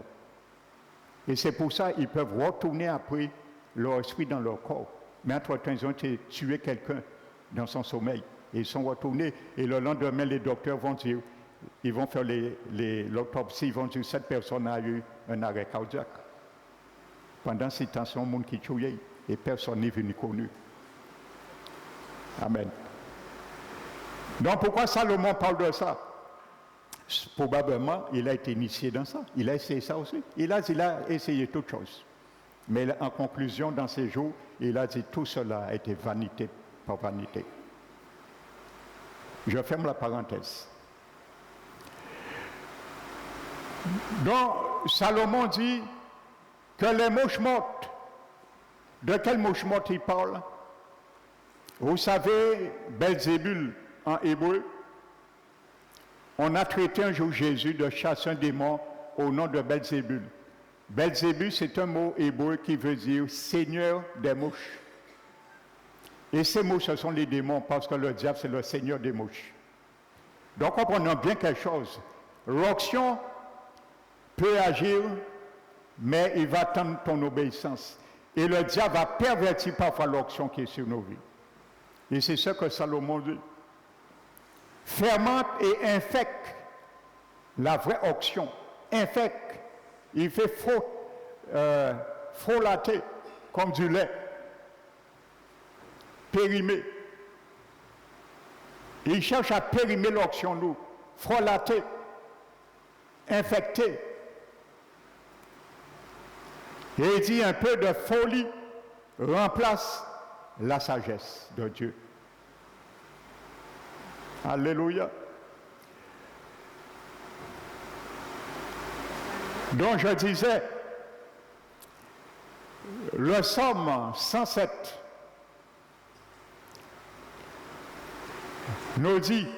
Et c'est pour ça qu'ils peuvent retourner après leur esprit dans leur corps. Mais entre-temps, ils ont tué quelqu'un dans son sommeil. Et ils sont retournés. Et le lendemain, les docteurs vont dire, ils vont faire l'autopsie, ils vont dire cette personne a eu un arrêt cardiaque. Pendant 6 ans, c'est un monde qui tuait et personne n'est venu connu. Amen. Donc pourquoi Salomon parle de ça? Probablement, il a été initié dans ça. Il a essayé ça aussi. Il a essayé toutes choses. Mais en conclusion, dans ces jours, il a dit tout cela a été vanité par vanité. Je ferme la parenthèse. Donc, Salomon dit que les mouches mortes, de quelles mouches mortes il parle? Vous savez, Belzébul en hébreu, on a traité un jour Jésus de chasser un démon au nom de Belzébul. Belzébul, c'est un mot hébreu qui veut dire Seigneur des mouches. Et ces mouches, ce sont les démons, parce que le diable, c'est le Seigneur des mouches. Donc, comprenons bien quelque chose. L'onction peut agir, mais il va attendre ton obéissance. Et le diable va pervertir parfois l'onction qui est sur nos vies. Et c'est ce que Salomon dit. Fermente et infecte la vraie onction. Infecte. Il fait frôlater comme du lait. Périmer. Il cherche à périmer l'onction, nous. Frôlater. Infecter. Et il dit un peu de folie remplace la sagesse de Dieu. Alléluia. Donc je disais, le psaume 107 nous dit,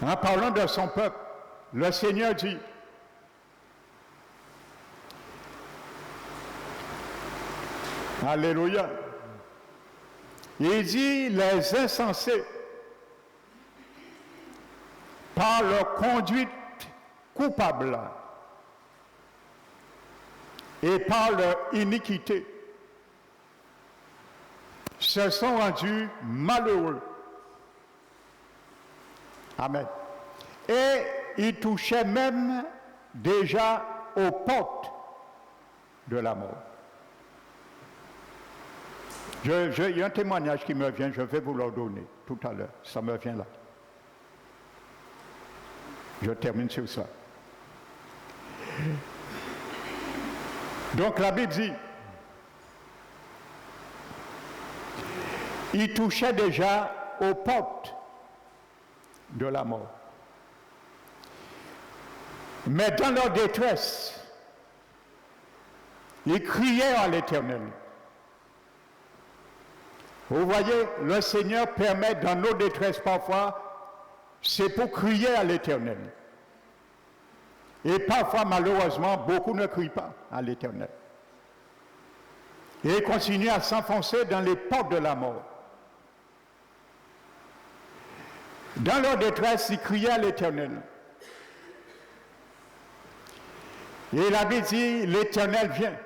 en parlant de son peuple, le Seigneur dit, alléluia, il dit, les insensés, par leur conduite coupable et par leur iniquité, se sont rendus malheureux. Amen. Et ils touchaient même déjà aux portes de la mort. Il y a un témoignage qui me vient, je vais vous le donner tout à l'heure. Ça me vient là. Je termine sur ça. Donc la Bible dit, ils touchaient déjà aux portes de la mort. Mais dans leur détresse, ils criaient à l'Éternel. Vous voyez, le Seigneur permet dans nos détresses parfois, c'est pour crier à l'Éternel. Et parfois, malheureusement, beaucoup ne crient pas à l'Éternel. Et ils continuent à s'enfoncer dans les portes de la mort. Dans leur détresse, ils criaient à l'Éternel. Et la Bible dit, l'Éternel vient.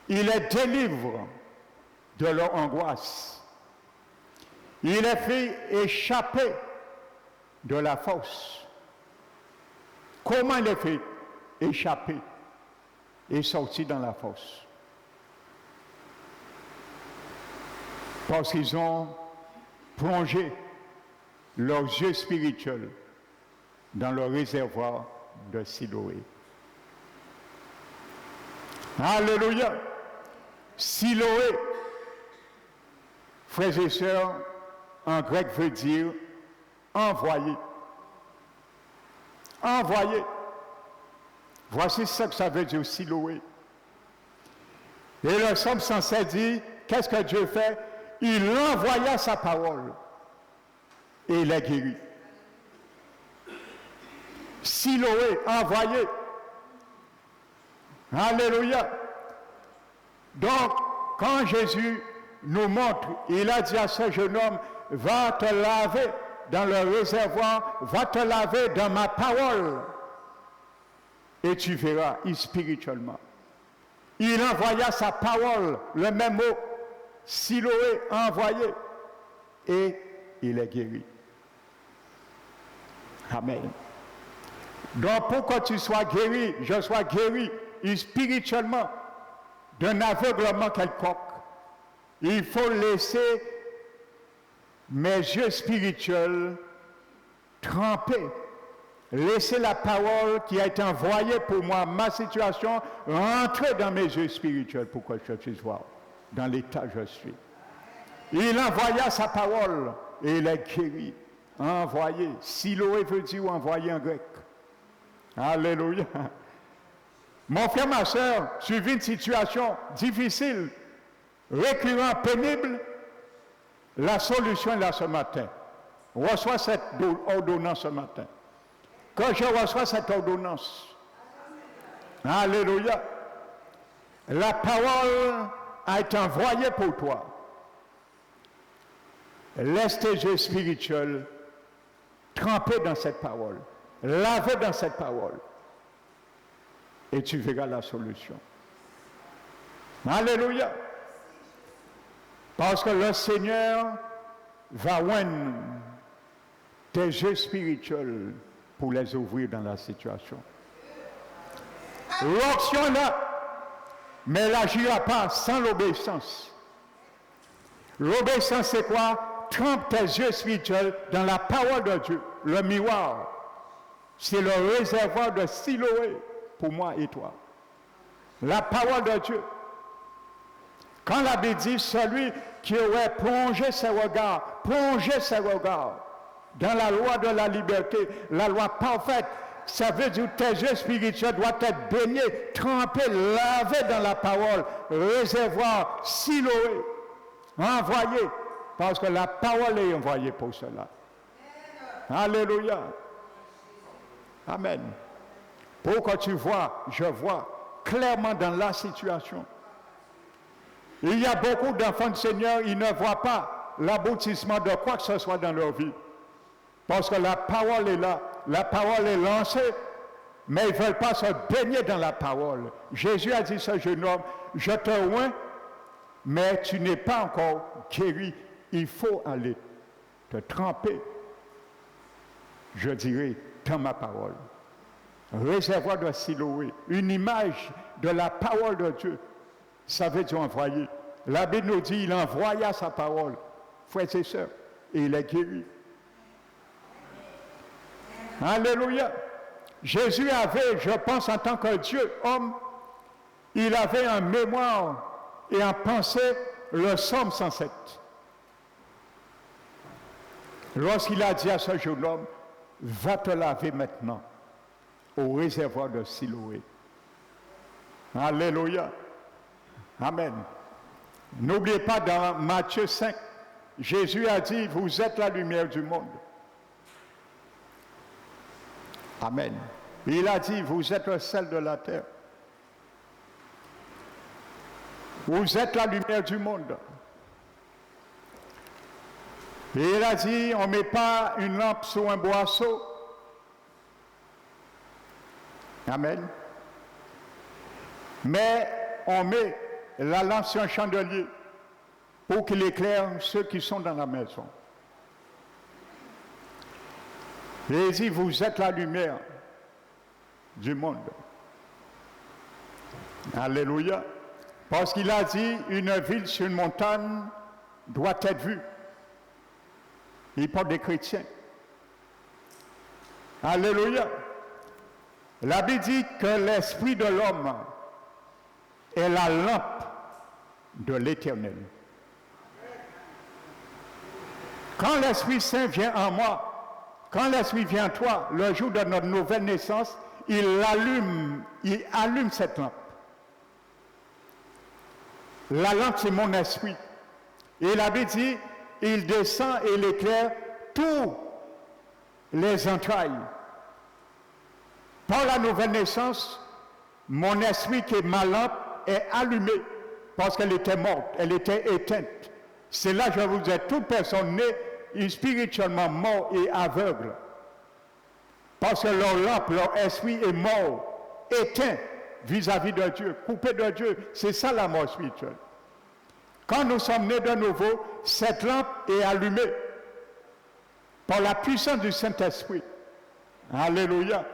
Il les délivre de leur angoisse. Il les fait échapper de la fosse. Comment il les fait échapper et sortir dans la fosse? Parce qu'ils ont plongé leurs yeux spirituels dans le réservoir de Siloé. Alléluia! Siloé, frères et sœurs, en grec veut dire envoyé. Envoyé. Voici ce que ça veut dire Siloé. Et le psaume 107 dit, qu'est-ce que Dieu fait? Il envoya sa parole et il a guéri. Siloé, envoyé. Alléluia. Donc, quand Jésus nous montre, il a dit à ce jeune homme, va te laver dans le réservoir, va te laver dans ma parole. Et tu verras, spirituellement. Il envoya sa parole, le même mot, Siloé, envoyé, et il est guéri. Amen. Donc, pour que tu sois guéri, je sois guéri spirituellement d'un aveuglement quelconque, Il faut laisser mes yeux spirituels tremper. Laisser la parole qui a été envoyée pour moi, ma situation, rentrer dans mes yeux spirituels pour que je puisse voir dans l'état où je suis. Il envoya sa parole et il est guéri. Envoyé. Siloé veut dire envoyé en grec. Alléluia. Mon frère, ma soeur, suivi une situation difficile, récurrente, pénible, la solution est là ce matin. Reçois cette ordonnance ce matin. Quand je reçois cette ordonnance, alléluia, la parole a été envoyée pour toi. Laisse tes yeux spirituels tremper dans cette parole, laver dans cette parole, et tu verras la solution. Alléluia. Parce que le Seigneur va oindre tes yeux spirituels pour les ouvrir dans la situation. L'option là, mais elle n'agira pas sans l'obéissance. L'obéissance, c'est quoi? Trempe tes yeux spirituels dans la parole de Dieu, le miroir. C'est le réservoir de Siloé pour moi et toi. La parole de Dieu. Quand la Bible dit celui qui aurait plongé ses regards dans la loi de la liberté, la loi parfaite, ça veut dire que tes yeux spirituels doivent être baignés, trempés, lavés dans la parole, réservoir, Siloé, envoyé, parce que la parole est envoyée pour cela. Alléluia. Amen. Pour que tu vois, je vois clairement dans la situation. Il y a beaucoup d'enfants du Seigneur, ils ne voient pas l'aboutissement de quoi que ce soit dans leur vie. Parce que la parole est là, la parole est lancée, mais ils ne veulent pas se baigner dans la parole. Jésus a dit à ce jeune homme, je te oins, mais tu n'es pas encore guéri. Il faut aller te tremper, je dirais, dans ma parole. Réservoir de Siloé, une image de la parole de Dieu. Ça veut dire envoyer. La Bible nous dit, il envoya sa parole, frères et sœurs, et il est guéri. Alléluia. Jésus avait, je pense, en tant que Dieu, homme, il avait en mémoire et en pensée le psaume 107. Lorsqu'il a dit à ce jeune homme, va te laver maintenant au réservoir de Siloé. Alléluia. Amen. N'oubliez pas, dans Matthieu 5, Jésus a dit, vous êtes la lumière du monde. Amen. Il a dit, vous êtes le sel de la terre. Vous êtes la lumière du monde. Et il a dit, on ne met pas une lampe sur un boisseau. Amen. Mais on met la lampe sur un chandelier pour qu'il éclaire ceux qui sont dans la maison. Et il dit, vous êtes la lumière du monde. Alléluia. Parce qu'il a dit, une ville sur une montagne doit être vue. Il parle des chrétiens. Alléluia. La Bible dit que l'esprit de l'homme est la lampe de l'Éternel. Quand l'Esprit Saint vient en moi, quand l'Esprit vient en toi, le jour de notre nouvelle naissance, il allume cette lampe. La lampe, c'est mon esprit. Et la Bible dit, il descend et il éclaire tous les entrailles. Par la nouvelle naissance, mon esprit qui est ma lampe est allumé parce qu'elle était morte, elle était éteinte. C'est là que je vous dis, toute personne née spirituellement morte et aveugle. Parce que leur lampe, leur esprit est mort, éteint vis-à-vis de Dieu, coupé de Dieu. C'est ça la mort spirituelle. Quand nous sommes nés de nouveau, cette lampe est allumée par la puissance du Saint-Esprit. Alléluia.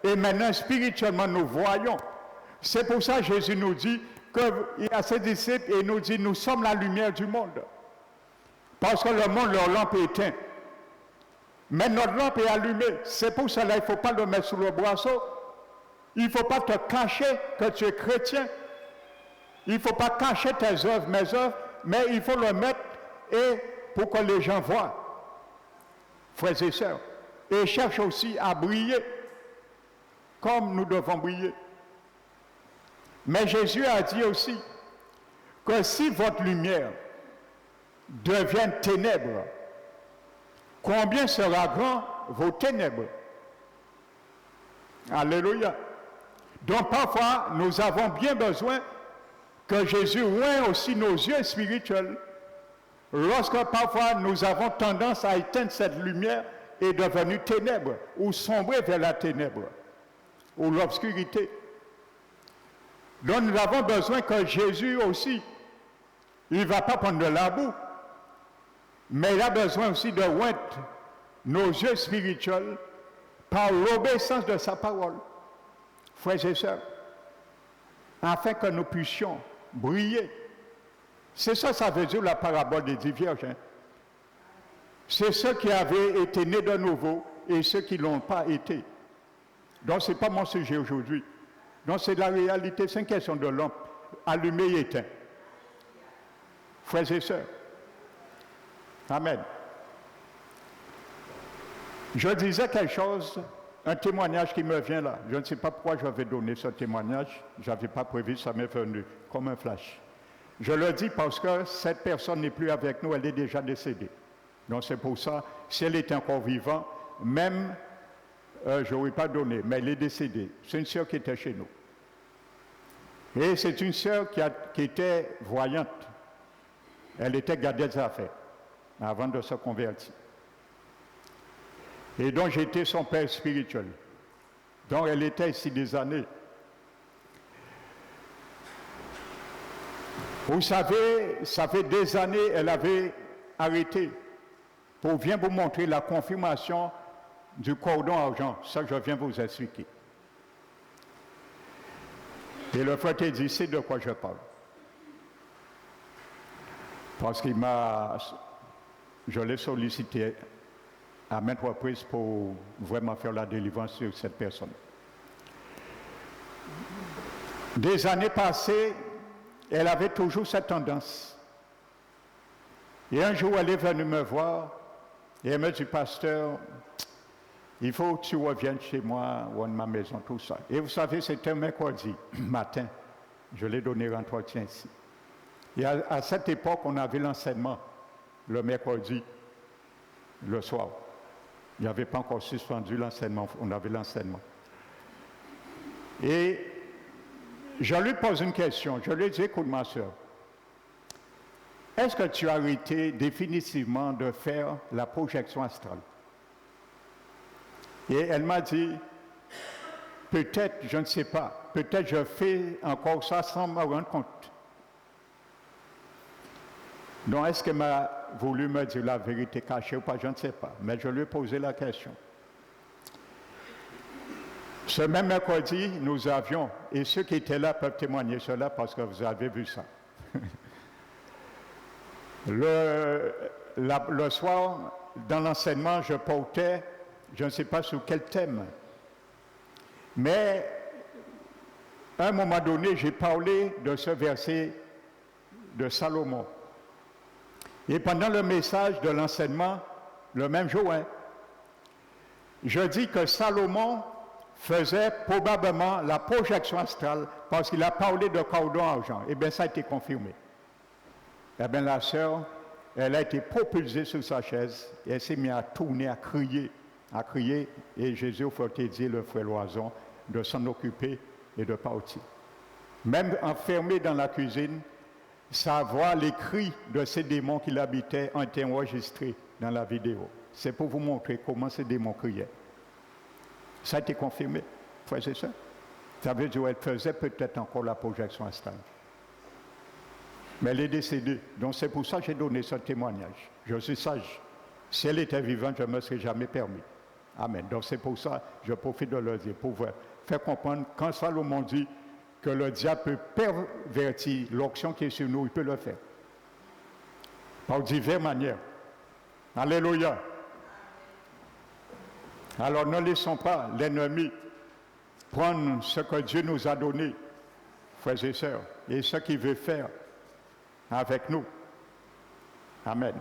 Et maintenant, spirituellement, nous voyons. C'est pour ça que Jésus nous dit qu'il y a ses disciples et il nous dit, nous sommes la lumière du monde. Parce que le monde, leur lampe est éteinte. Mais notre lampe est allumée. C'est pour cela qu'il ne faut pas le mettre sous le boisseau. Il ne faut pas te cacher que tu es chrétien. Il ne faut pas cacher tes œuvres, mes œuvres, mais il faut le mettre et pour que les gens voient, frères et sœurs. Et cherche aussi à briller comme nous devons briller. Mais Jésus a dit aussi que si votre lumière devient ténèbres, combien sera grand vos ténèbres? Alléluia. Donc parfois, nous avons bien besoin que Jésus oigne aussi nos yeux spirituels. Lorsque parfois nous avons tendance à éteindre cette lumière et devenir ténèbres ou sombrer vers la ténèbre ou l'obscurité. Donc nous avons besoin que Jésus aussi, il ne va pas prendre de la boue, mais il a besoin aussi de oindre nos yeux spirituels par l'obéissance de sa parole, frères et sœurs, afin que nous puissions briller. C'est ça, ça veut dire la parabole des 10 vierges. Hein? C'est ceux qui avaient été nés de nouveau et ceux qui ne l'ont pas été. Donc ce n'est pas mon sujet aujourd'hui. Donc c'est la réalité, c'est une question de lampe, allumée et éteinte. Frères et sœurs. Amen. Je disais quelque chose, un témoignage qui me vient là. Je ne sais pas pourquoi je vais donner ce témoignage. Je n'avais pas prévu, ça m'est venu comme un flash. Je le dis parce que cette personne n'est plus avec nous, elle est déjà décédée. Donc c'est pour ça, si elle était encore vivante, même, je n'aurais pas donné, mais elle est décédée. C'est une sœur qui était chez nous. Et c'est une sœur qui était voyante. Elle était gardienne des affaires avant de se convertir. Et donc j'étais son père spirituel. Donc elle était ici des années. Vous savez, ça fait des années elle avait arrêté pour bien vous montrer la confirmation du cordon argent. Ça, je viens vous expliquer. Et le frère t'a dit, c'est de quoi je parle. Parce qu'il je l'ai sollicité à maintes reprises pour vraiment faire la délivrance sur cette personne. Des années passées, elle avait toujours cette tendance. Et un jour, elle est venue me voir et elle me dit, pasteur, il faut que tu reviennes chez moi ou à ma maison, tout ça. Et vous savez, c'était un mercredi matin. Je l'ai donné l'entretien ici. Et à cette époque, on avait l'enseignement le mercredi, le soir. Il n'y avait pas encore suspendu l'enseignement, on avait l'enseignement. Et je lui pose une question. Je lui dis, écoute ma soeur, est-ce que tu as arrêté définitivement de faire la projection astrale? Et elle m'a dit, peut-être, je ne sais pas, peut-être je fais encore ça sans me rendre compte. Donc, est-ce qu'elle m'a voulu me dire la vérité cachée ou pas? Je ne sais pas. Mais je lui ai posé la question. Ce même mercredi, nous avions, et ceux qui étaient là peuvent témoigner cela parce que vous avez vu ça. Le soir, dans l'enseignement, je portais, je ne sais pas sur quel thème, mais à un moment donné, j'ai parlé de ce verset de Salomon. Et pendant le message de l'enseignement, le même jour, je dis que Salomon faisait probablement la projection astrale parce qu'il a parlé de cordon argent. Eh bien, ça a été confirmé. Eh bien, la sœur, elle a été propulsée sur sa chaise et elle s'est mise à tourner, à crier, et Jésus a fait dire le frère Loison de s'en occuper et de partir. Même enfermé dans la cuisine, sa voix, les cris de ces démons qui l'habitaient ont été enregistrés dans la vidéo. C'est pour vous montrer comment ces démons criaient. Ça a été confirmé, frères et sœurs. Ça veut dire qu'elle faisait peut-être encore la projection astrale. Mais elle est décédée. Donc c'est pour ça que j'ai donné ce témoignage. Je suis sage. Si elle était vivante, je ne me serais jamais permis. Amen. Donc c'est pour ça que je profite de le dire, pour vous faire comprendre, quand Salomon dit que le diable peut pervertir l'onction qui est sur nous, il peut le faire. Par diverses manières. Alléluia. Alors ne laissons pas l'ennemi prendre ce que Dieu nous a donné, frères et sœurs, et ce qu'il veut faire avec nous. Amen.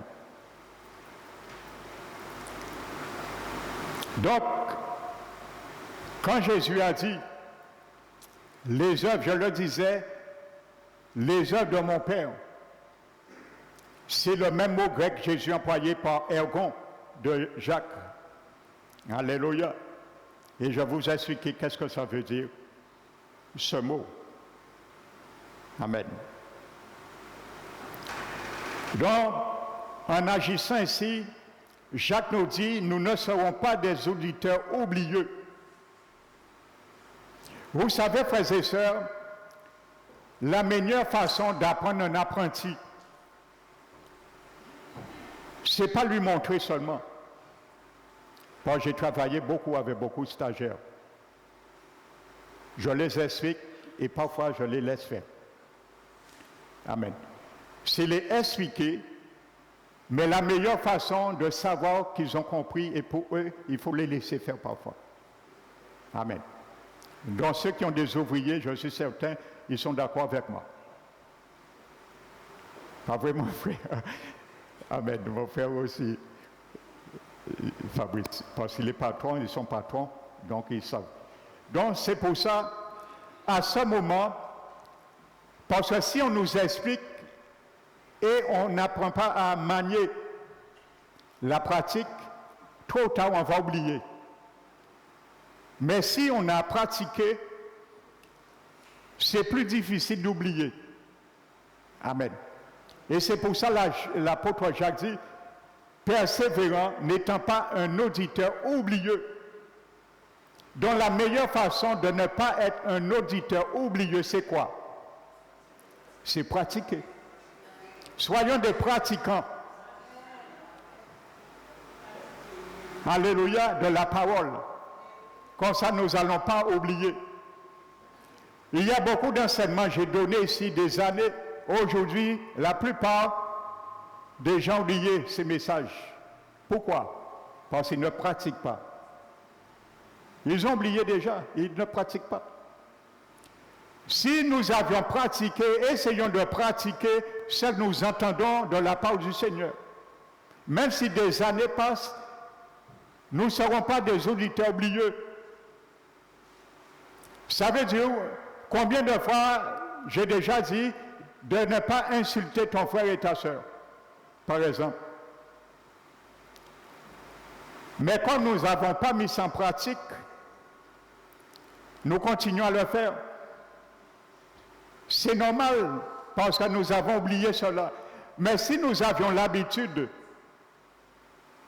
Donc, quand Jésus a dit, les œuvres, je le disais, les œuvres de mon Père, c'est le même mot grec que Jésus employé par Ergon de Jacques. Alléluia. Et je vous ai expliqué qu'est-ce que ça veut dire, ce mot. Amen. Donc, en agissant ainsi, Jacques nous dit, nous ne serons pas des auditeurs oublieux. Vous savez, frères et sœurs, la meilleure façon d'apprendre un apprenti, ce n'est pas lui montrer seulement. Moi, j'ai travaillé beaucoup avec beaucoup de stagiaires. Je les explique et parfois je les laisse faire. Amen. C'est les expliquer, mais la meilleure façon de savoir qu'ils ont compris, et pour eux, il faut les laisser faire parfois. Amen. Donc ceux qui ont des ouvriers, je suis certain, ils sont d'accord avec moi. Pas vrai, mon frère? Amen. Mon frère aussi. Fabrice, parce que les patrons, ils sont patrons, donc ils savent. Donc c'est pour ça, à ce moment, parce que si on nous explique et on n'apprend pas à manier la pratique, trop tard on va oublier. Mais si on a pratiqué, c'est plus difficile d'oublier. Amen. Et c'est pour ça l'apôtre Jacques dit, persévérant, n'étant pas un auditeur oublieux. Donc la meilleure façon de ne pas être un auditeur oublieux, c'est quoi? C'est pratiquer. Soyons des pratiquants. Alléluia, de la parole. Comme ça, nous n'allons pas oublier. Il y a beaucoup d'enseignements, j'ai donné ici des années. Aujourd'hui, la plupart des gens oublient ces messages. Pourquoi? Parce qu'ils ne pratiquent pas. Ils ont oublié déjà, ils ne pratiquent pas. Si nous avions pratiqué, essayons de pratiquer ce que nous entendons de la part du Seigneur. Même si des années passent, nous ne serons pas des auditeurs oublieux. Ça veut dire, combien de fois j'ai déjà dit de ne pas insulter ton frère et ta soeur, par exemple. Mais comme nous n'avons pas mis ça en pratique, nous continuons à le faire. C'est normal parce que nous avons oublié cela. Mais si nous avions l'habitude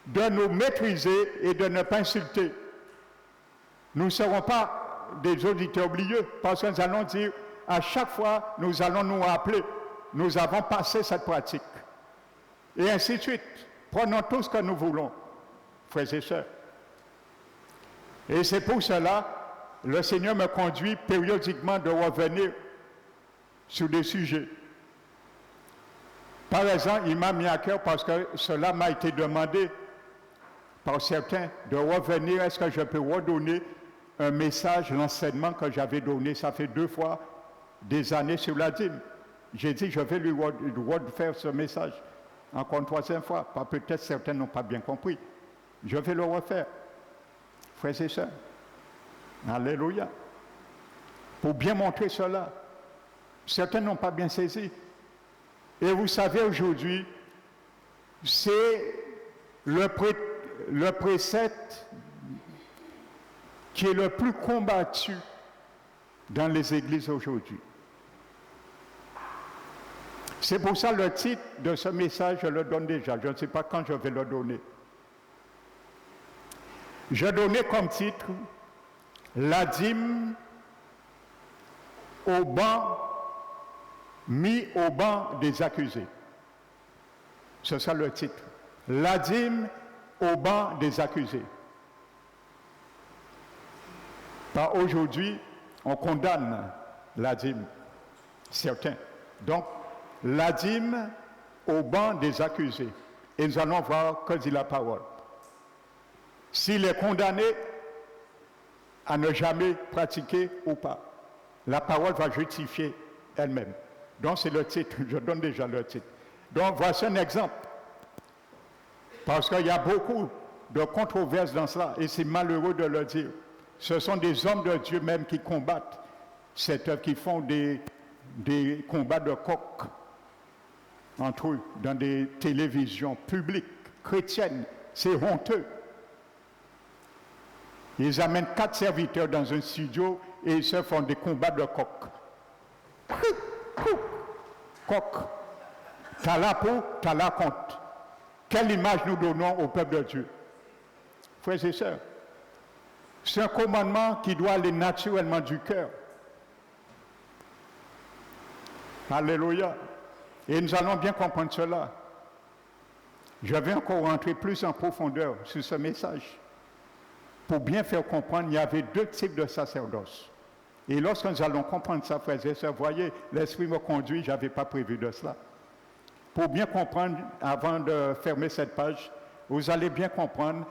de nous maîtriser et de ne pas insulter, nous ne serons pas des auditeurs oublieux parce que nous allons dire à chaque fois, nous allons nous rappeler, nous avons passé cette pratique. Et ainsi de suite. Prenons tout ce que nous voulons, frères et sœurs. Et c'est pour cela, le Seigneur me conduit périodiquement de revenir sur des sujets. Par exemple, il m'a mis à cœur parce que cela m'a été demandé par certains de revenir. Est-ce que je peux redonner un message, l'enseignement que j'avais donné, ça fait 2 fois des années sur la dîme. J'ai dit, je vais lui refaire ce message encore une 3e fois. Peut-être certains n'ont pas bien compris. Je vais le refaire. Frères et sœurs. Alléluia. Pour bien montrer cela. Certains n'ont pas bien saisi. Et vous savez, aujourd'hui, c'est le précepte qui est le plus combattu dans les églises aujourd'hui. C'est pour ça le titre de ce message, je le donne déjà. Je ne sais pas quand je vais le donner. Je donnais comme titre la dîme au banc, mis au banc des accusés. C'est ça le titre. La dîme au banc des accusés. Par aujourd'hui, on condamne la dîme. Certains. Donc, la dîme au banc des accusés. Et nous allons voir que dit la parole. S'il est condamné à ne jamais pratiquer ou pas, la parole va justifier elle-même. Donc, c'est le titre. Je donne déjà le titre. Donc, voici un exemple. Parce qu'il y a beaucoup de controverses dans cela, et c'est malheureux de le dire. Ce sont des hommes de Dieu même qui combattent cette œuvre, qui font des combats de coq entre eux, dans des télévisions publiques, chrétiennes. C'est honteux. Ils amènent 4 serviteurs dans un studio et ils se font des combats de coq. Coq. T'as la pour, t'as la contre. Quelle image nous donnons au peuple de Dieu? Frères et sœurs, c'est un commandement qui doit aller naturellement du cœur. Alléluia. Et nous allons bien comprendre cela. Je vais encore rentrer plus en profondeur sur ce message. Pour bien faire comprendre, il y avait 2 types de sacerdoce. Et lorsque nous allons comprendre ça, frères et sœurs, voyez, l'Esprit me conduit, je n'avais pas prévu de cela. Pour bien comprendre, avant de fermer cette page, vous allez bien comprendre,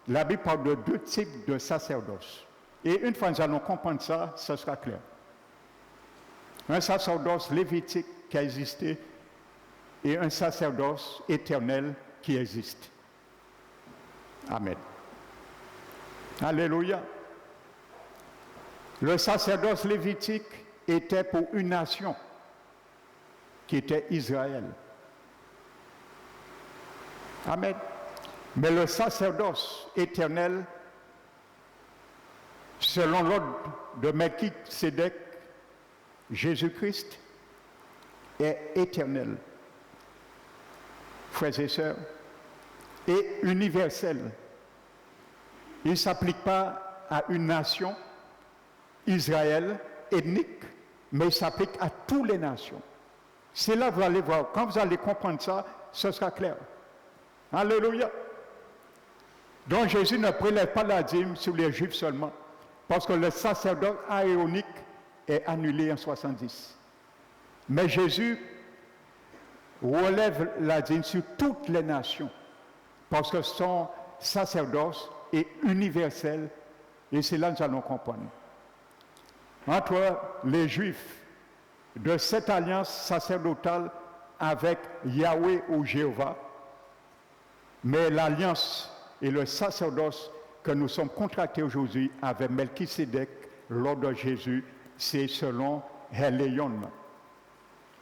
la Bible parle de 2 types de sacerdoce. Et une fois que nous allons comprendre ça, ce sera clair. Un sacerdoce lévitique qui a existé et un sacerdoce éternel qui existe. Amen. Alléluia. Le sacerdoce lévitique était pour une nation qui était Israël. Amen. Mais le sacerdoce éternel, selon l'ordre de Melchisédek, Jésus-Christ, est éternel. Frères et sœurs, et universel. Il ne s'applique pas à une nation, Israël, ethnique, mais il s'applique à toutes les nations. C'est là que vous allez voir. Quand vous allez comprendre ça, ce sera clair. Alléluia. Donc Jésus ne prélève pas la dîme sur les Juifs seulement, parce que le sacerdoce aaronique est annulé en 70. Mais Jésus relève la dîme sur toutes les nations, parce que son sacerdoce est universel, et c'est là que nous allons comprendre. Entre les Juifs de cette alliance sacerdotale avec Yahweh ou Jéhovah, mais l'alliance et le sacerdoce que nous sommes contractés aujourd'hui avec Melchisédek, lors de Jésus, c'est selon Héléon.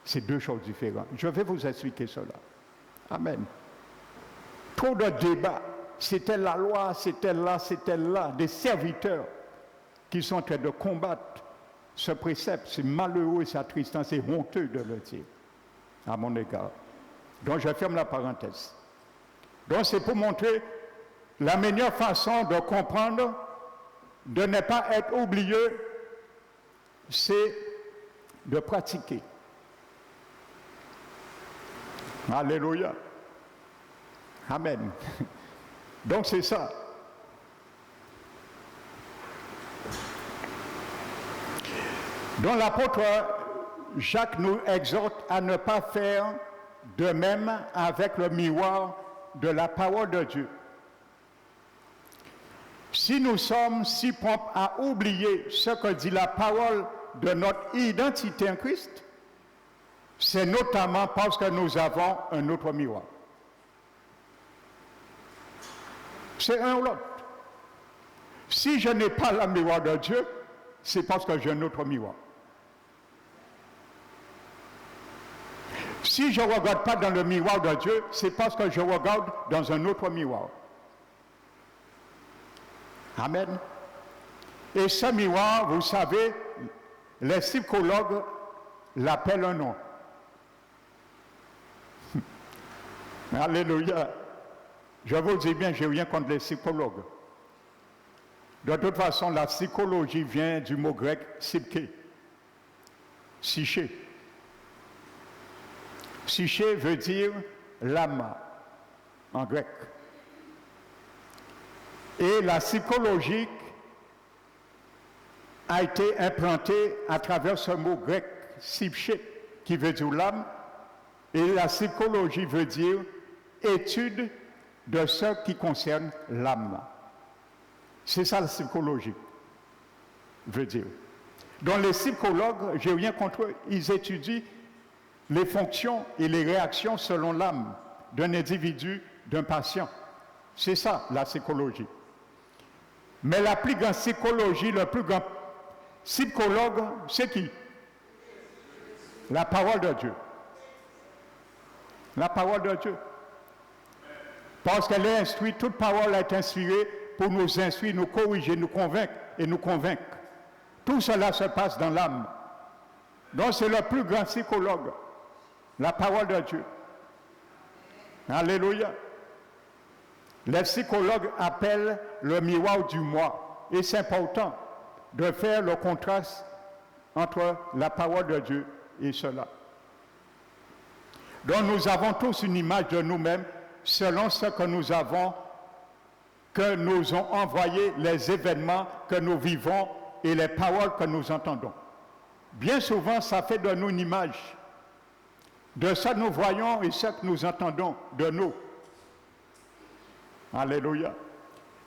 C'est 2 choses différentes. Je vais vous expliquer cela. Amen. Trop de débats. C'était la loi, c'était là, des serviteurs qui sont en train de combattre ce précepte. C'est malheureux, c'est attristant, c'est honteux de le dire, à mon égard. Donc je ferme la parenthèse. Donc c'est pour montrer la meilleure façon de comprendre, de ne pas être oublié, c'est de pratiquer. Alléluia. Amen. Donc c'est ça. Donc l'apôtre Jacques nous exhorte à ne pas faire de même avec le miroir de la parole de Dieu. Si nous sommes si prompts à oublier ce que dit la parole de notre identité en Christ, c'est notamment parce que nous avons un autre miroir. C'est un ou l'autre. Si je n'ai pas le miroir de Dieu, c'est parce que j'ai un autre miroir. Si je ne regarde pas dans le miroir de Dieu, c'est parce que je regarde dans un autre miroir. Amen. Et ce miroir, vous savez, les psychologues l'appellent un nom. Alléluia. Je vous dis bien, je n'ai rien contre les psychologues. De toute façon, la psychologie vient du mot grec psyché. Psyché. Psyché veut dire l'âme en grec. Et la psychologie a été implanté à travers ce mot grec psyché, qui veut dire l'âme, et la psychologie veut dire étude de ce qui concerne l'âme. C'est ça la psychologie veut dire. Donc les psychologues, j'ai rien contre eux, ils étudient les fonctions et les réactions selon l'âme d'un individu, d'un patient. C'est ça la psychologie. Mais la plus grande psychologie, le plus grand psychologue, c'est qui? La parole de Dieu. La parole de Dieu. Parce qu'elle est instruite, toute parole est inspirée pour nous instruire, nous corriger, nous convaincre et nous convaincre. Tout cela se passe dans l'âme. Donc c'est le plus grand psychologue, la parole de Dieu. Alléluia. Les psychologues appellent le miroir du moi. Et c'est important de faire le contraste entre la parole de Dieu et cela. Donc nous avons tous une image de nous-mêmes selon ce que nous avons, que nous ont envoyé les événements que nous vivons et les paroles que nous entendons. Bien souvent, ça fait de nous une image de ce que nous voyons et ce que nous entendons de nous. Alléluia.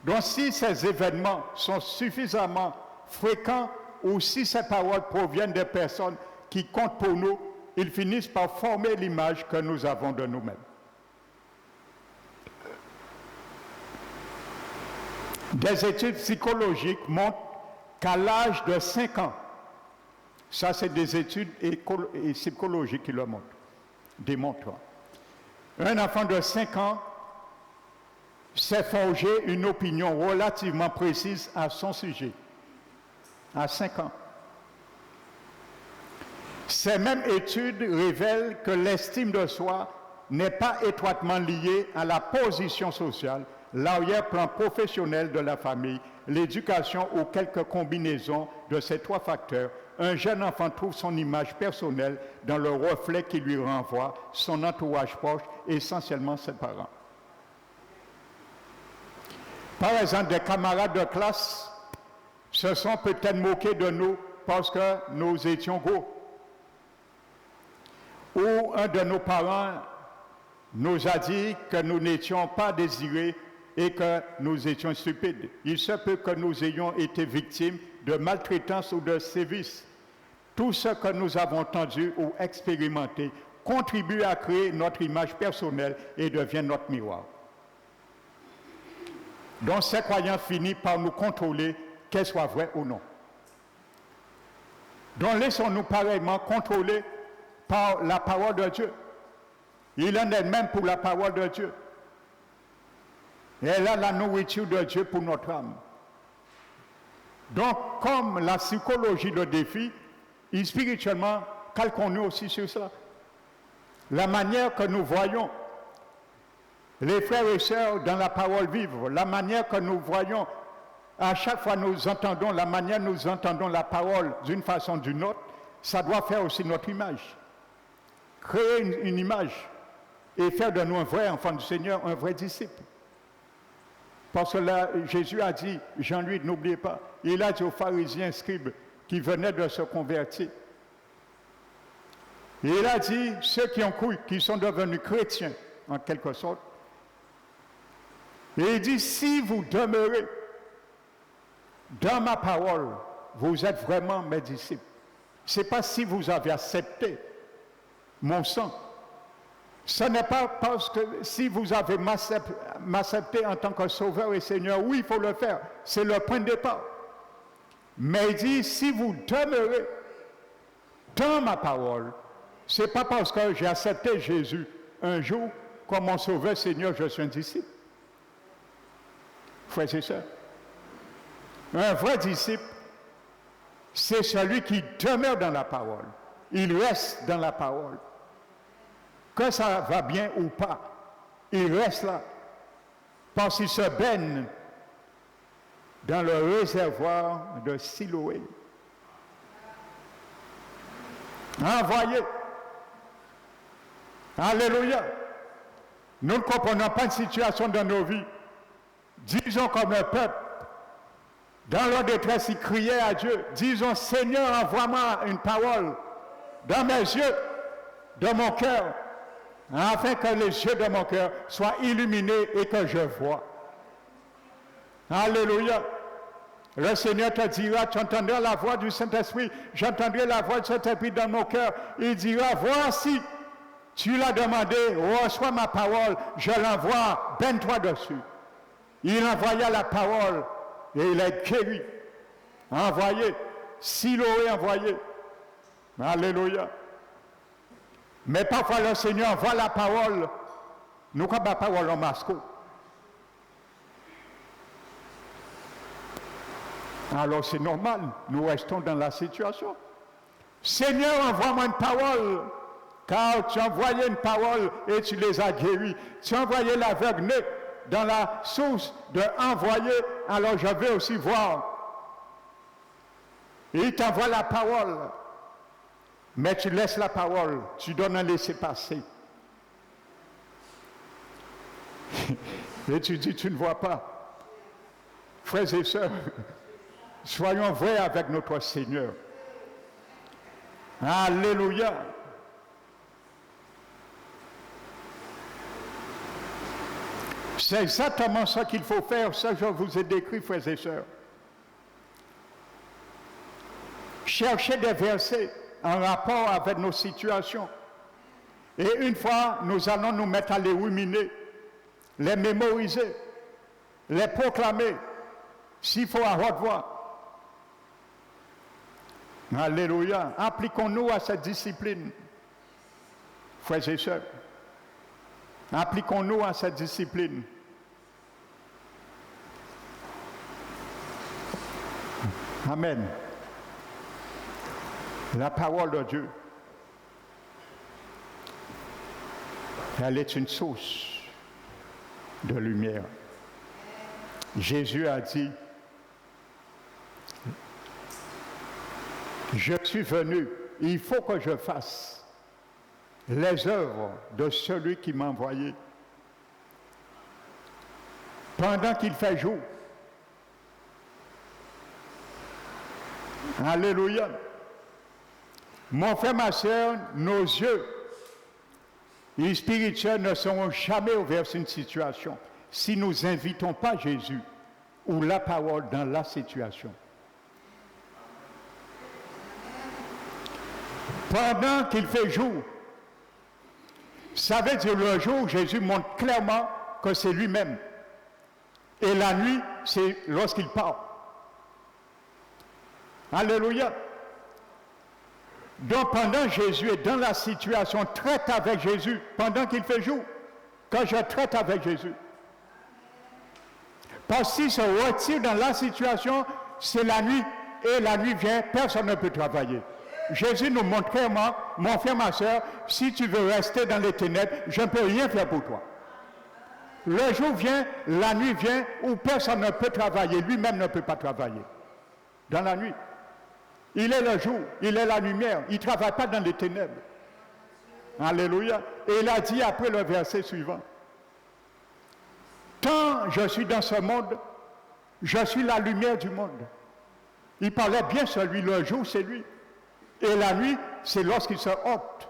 Donc si ces événements sont suffisamment fréquents ou si ces paroles proviennent des personnes qui comptent pour nous, ils finissent par former l'image que nous avons de nous-mêmes. Des études psychologiques montrent qu'à l'âge de 5 ans, ça c'est des études psychologiques qui le démontrent. Un enfant de 5 ans s'est forgé une opinion relativement précise à son sujet. À 5 ans. Ces mêmes études révèlent que l'estime de soi n'est pas étroitement liée à la position sociale, l'arrière-plan professionnel de la famille, l'éducation ou quelques combinaisons de ces 3 facteurs. Un jeune enfant trouve son image personnelle dans le reflet qui lui renvoie son entourage proche, essentiellement ses parents. Par exemple, des camarades de classe se sont peut-être moqués de nous parce que nous étions gros. Ou un de nos parents nous a dit que nous n'étions pas désirés et que nous étions stupides. Il se peut que nous ayons été victimes de maltraitance ou de sévices. Tout ce que nous avons entendu ou expérimenté contribue à créer notre image personnelle et devient notre miroir. Donc ces croyances finissent par nous contrôler, qu'elles soient vraies ou non. Donc laissons-nous pareillement contrôler par la parole de Dieu. Il en est même pour la parole de Dieu. Elle a la nourriture de Dieu pour notre âme. Donc, comme la psychologie le défie, et spirituellement, calquons-nous aussi sur cela. La manière que nous voyons les frères et sœurs dans la parole vivre, la manière que nous voyons, à chaque fois nous entendons, la manière que nous entendons la parole d'une façon ou d'une autre, ça doit faire aussi notre image. Créer une image et faire de nous un vrai enfant du Seigneur, un vrai disciple. Parce que là, Jésus a dit, Jean-Louis, n'oubliez pas, il a dit aux pharisiens scribes qui venaient de se convertir. Et il a dit, ceux qui ont cru, qui sont devenus chrétiens, en quelque sorte, et il dit, si vous demeurez dans ma parole, vous êtes vraiment mes disciples. Ce n'est pas si vous avez accepté mon sang. Ce n'est pas parce que si vous avez m'accepté en tant que sauveur et Seigneur, oui, il faut le faire. C'est le point de départ. Mais il dit, si vous demeurez dans ma parole, ce n'est pas parce que j'ai accepté Jésus un jour comme mon sauveur Seigneur, je suis un disciple. Frères et sœurs, un vrai disciple, c'est celui qui demeure dans la parole. Il reste dans la parole. Que ça va bien ou pas, il reste là. Parce qu'il se baigne dans le réservoir de Siloé. Envoyé. Alléluia. Nous ne comprenons pas une situation dans nos vies. Disons comme un peuple, Dans leur détresse, ils criaient à Dieu. Disons, Seigneur, envoie-moi une parole dans mes yeux, dans mon cœur, afin que les yeux de mon cœur soient illuminés et que je vois. Alléluia. Le Seigneur te dira, tu entendras la voix du Saint-Esprit, j'entendrai la voix du Saint-Esprit dans mon cœur. Il dira, voici, tu l'as demandé, reçois ma parole, je l'envoie, baigne-toi dessus. Il envoya la parole et il est guéri. Envoyé, Siloé envoyé. Alléluia. Mais parfois le Seigneur envoie la parole, nous avons la parole en masque. Alors c'est normal, nous restons dans la situation. Seigneur, envoie-moi une parole, car tu as envoyé une parole et tu les as guéris. Tu as envoyé l'aveugle né dans la source de envoyer, alors je vais aussi voir. Il t'envoie la parole, mais tu laisses la parole, tu donnes un laisser-passer. Et tu dis, tu ne vois pas. Frères et sœurs, soyons vrais avec notre Seigneur. Alléluia. C'est exactement ça qu'il faut faire, ça je vous ai décrit, frères et sœurs. Cherchez des versets en rapport avec nos situations. Et une fois, nous allons nous mettre à les ruminer, les mémoriser, les proclamer, s'il faut à haute voix. Alléluia. Appliquons-nous à cette discipline, frères et sœurs. Appliquons-nous à cette discipline. Amen. La parole de Dieu, elle est une source de lumière. Jésus a dit, je suis venu, il faut que je fasse les œuvres de celui qui m'a envoyé. Pendant qu'il fait jour. Alléluia. Mon frère, ma soeur, nos yeux spirituels ne seront jamais ouverts sur une situation si nous n'invitons pas Jésus ou la parole dans la situation. Pendant qu'il fait jour, ça veut dire le jour, Jésus montre clairement que c'est lui-même. Et la nuit, c'est lorsqu'il part. Alléluia. Donc pendant que Jésus est dans la situation, traite avec Jésus, pendant qu'il fait jour, quand je traite avec Jésus. Parce qu'il se retire dans la situation, c'est la nuit, et la nuit vient, personne ne peut travailler. Jésus nous montre clairement, mon frère, ma soeur, si tu veux rester dans les ténèbres, je ne peux rien faire pour toi. Le jour vient, la nuit vient, où personne ne peut travailler, lui-même ne peut pas travailler. Dans la nuit. Il est le jour, il est la lumière, il ne travaille pas dans les ténèbres. Alléluia. Et il a dit après le verset suivant, tant je suis dans ce monde, je suis la lumière du monde. Il parlait bien sur lui, le jour c'est lui. Et la nuit, c'est lorsqu'il se ôte.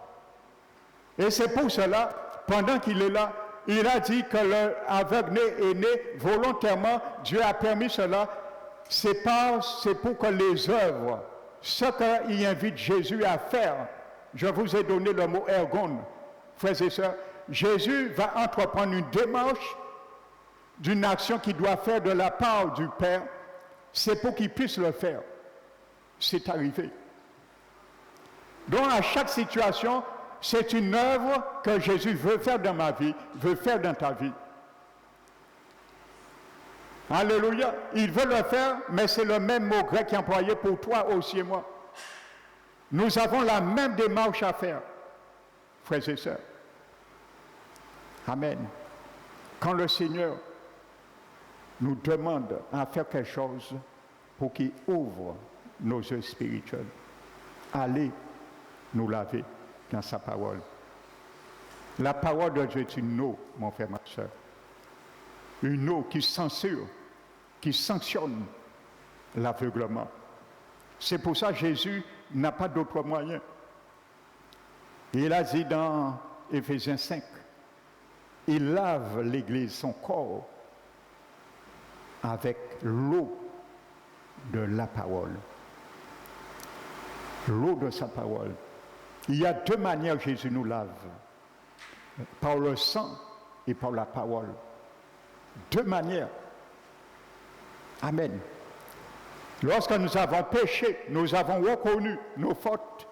Et c'est pour cela, pendant qu'il est là, il a dit que l'aveugle est né volontairement, Dieu a permis cela, c'est pour que les œuvres, ce qu'il invite Jésus à faire, je vous ai donné le mot ergon, frères et sœurs, Jésus va entreprendre une démarche d'une action qu'il doit faire de la part du Père, c'est pour qu'il puisse le faire. C'est arrivé. Donc à chaque situation, c'est une œuvre que Jésus veut faire dans ma vie, veut faire dans ta vie. Alléluia. Il veut le faire, mais c'est le même mot grec qui est employé pour toi aussi et moi. Nous avons la même démarche à faire, frères et sœurs. Amen. Quand le Seigneur nous demande à faire quelque chose pour qu'il ouvre nos yeux spirituels, allez nous laver dans sa parole. La parole de Dieu est une eau, mon frère, ma soeur. Une eau qui censure, qui sanctionne. l'aveuglement. C'est pour ça que Jésus n'a pas d'autre moyen. Il a dit dans Éphésiens 5, il lave l'Église, son corps, avec l'eau de la parole. L'eau de sa parole. Il y a deux manières que Jésus nous lave. Par le sang et par la parole. Deux manières. Amen. Lorsque nous avons péché, nous avons reconnu nos fautes,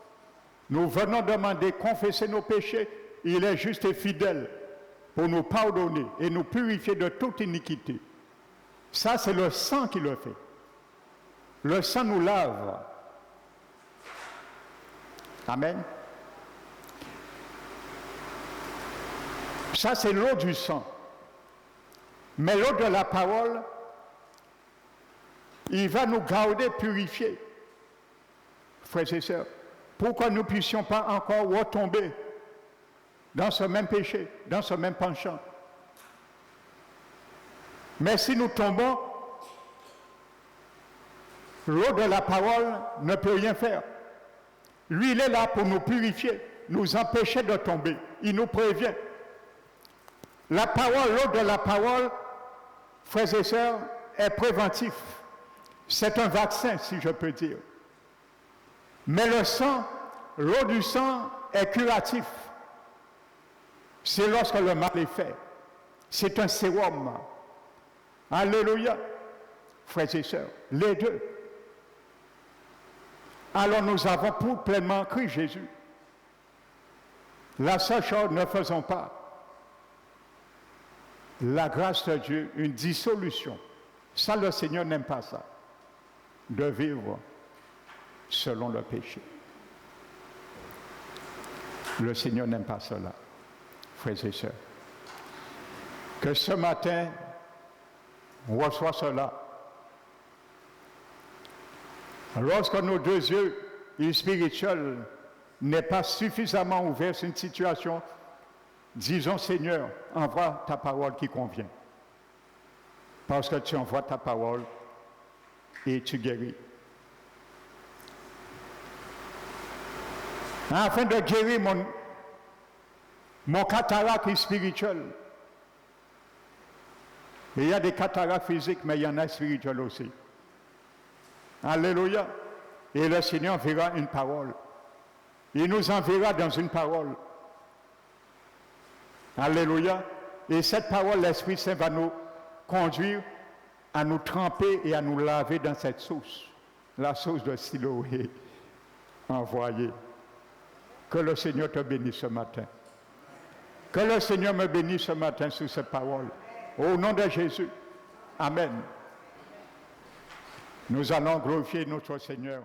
nous venons demander, confesser nos péchés, il est juste et fidèle pour nous pardonner et nous purifier de toute iniquité. Ça, c'est le sang qui le fait. Le sang nous lave. Amen. Ça, c'est l'eau du sang. Mais l'eau de la parole, il va nous garder purifiés. Frères et sœurs, pour que nous ne puissions pas encore retomber dans ce même péché, dans ce même penchant. Mais si nous tombons, l'eau de la parole ne peut rien faire. Lui, il est là pour nous purifier, nous empêcher de tomber. Il nous prévient. La parole, l'eau de la parole, frères et sœurs, est préventif. C'est un vaccin, si je peux dire. Mais le sang, l'eau du sang est curatif. C'est lorsque le mal est fait. C'est un sérum. Alléluia. Frères et sœurs, les deux. Alors nous avons pour pleinement cru Jésus. La seule chose, ne faisons pas la grâce de Dieu une dissolution. Ça, le Seigneur n'aime pas ça. De vivre selon le péché. Le Seigneur n'aime pas cela, frères et sœurs. Que ce matin, on reçoit cela. Lorsque nos deux yeux spirituels n'est pas suffisamment ouverts sur une situation, disons, Seigneur, envoie ta parole qui convient. Parce que tu envoies ta parole et tu guéris. Afin de guérir mon cataracte spirituel. Il y a des cataractes physiques, mais il y en a spirituels aussi. Alléluia. Et le Seigneur enverra une parole. Il nous enverra dans une parole. Alléluia. Et cette parole, l'Esprit Saint va nous conduire à nous tremper et à nous laver dans cette source. La source de Siloé envoyée. Que le Seigneur te bénisse ce matin. Que le Seigneur me bénisse ce matin sur cette parole. Au nom de Jésus. Amen. Nous allons glorifier notre Seigneur.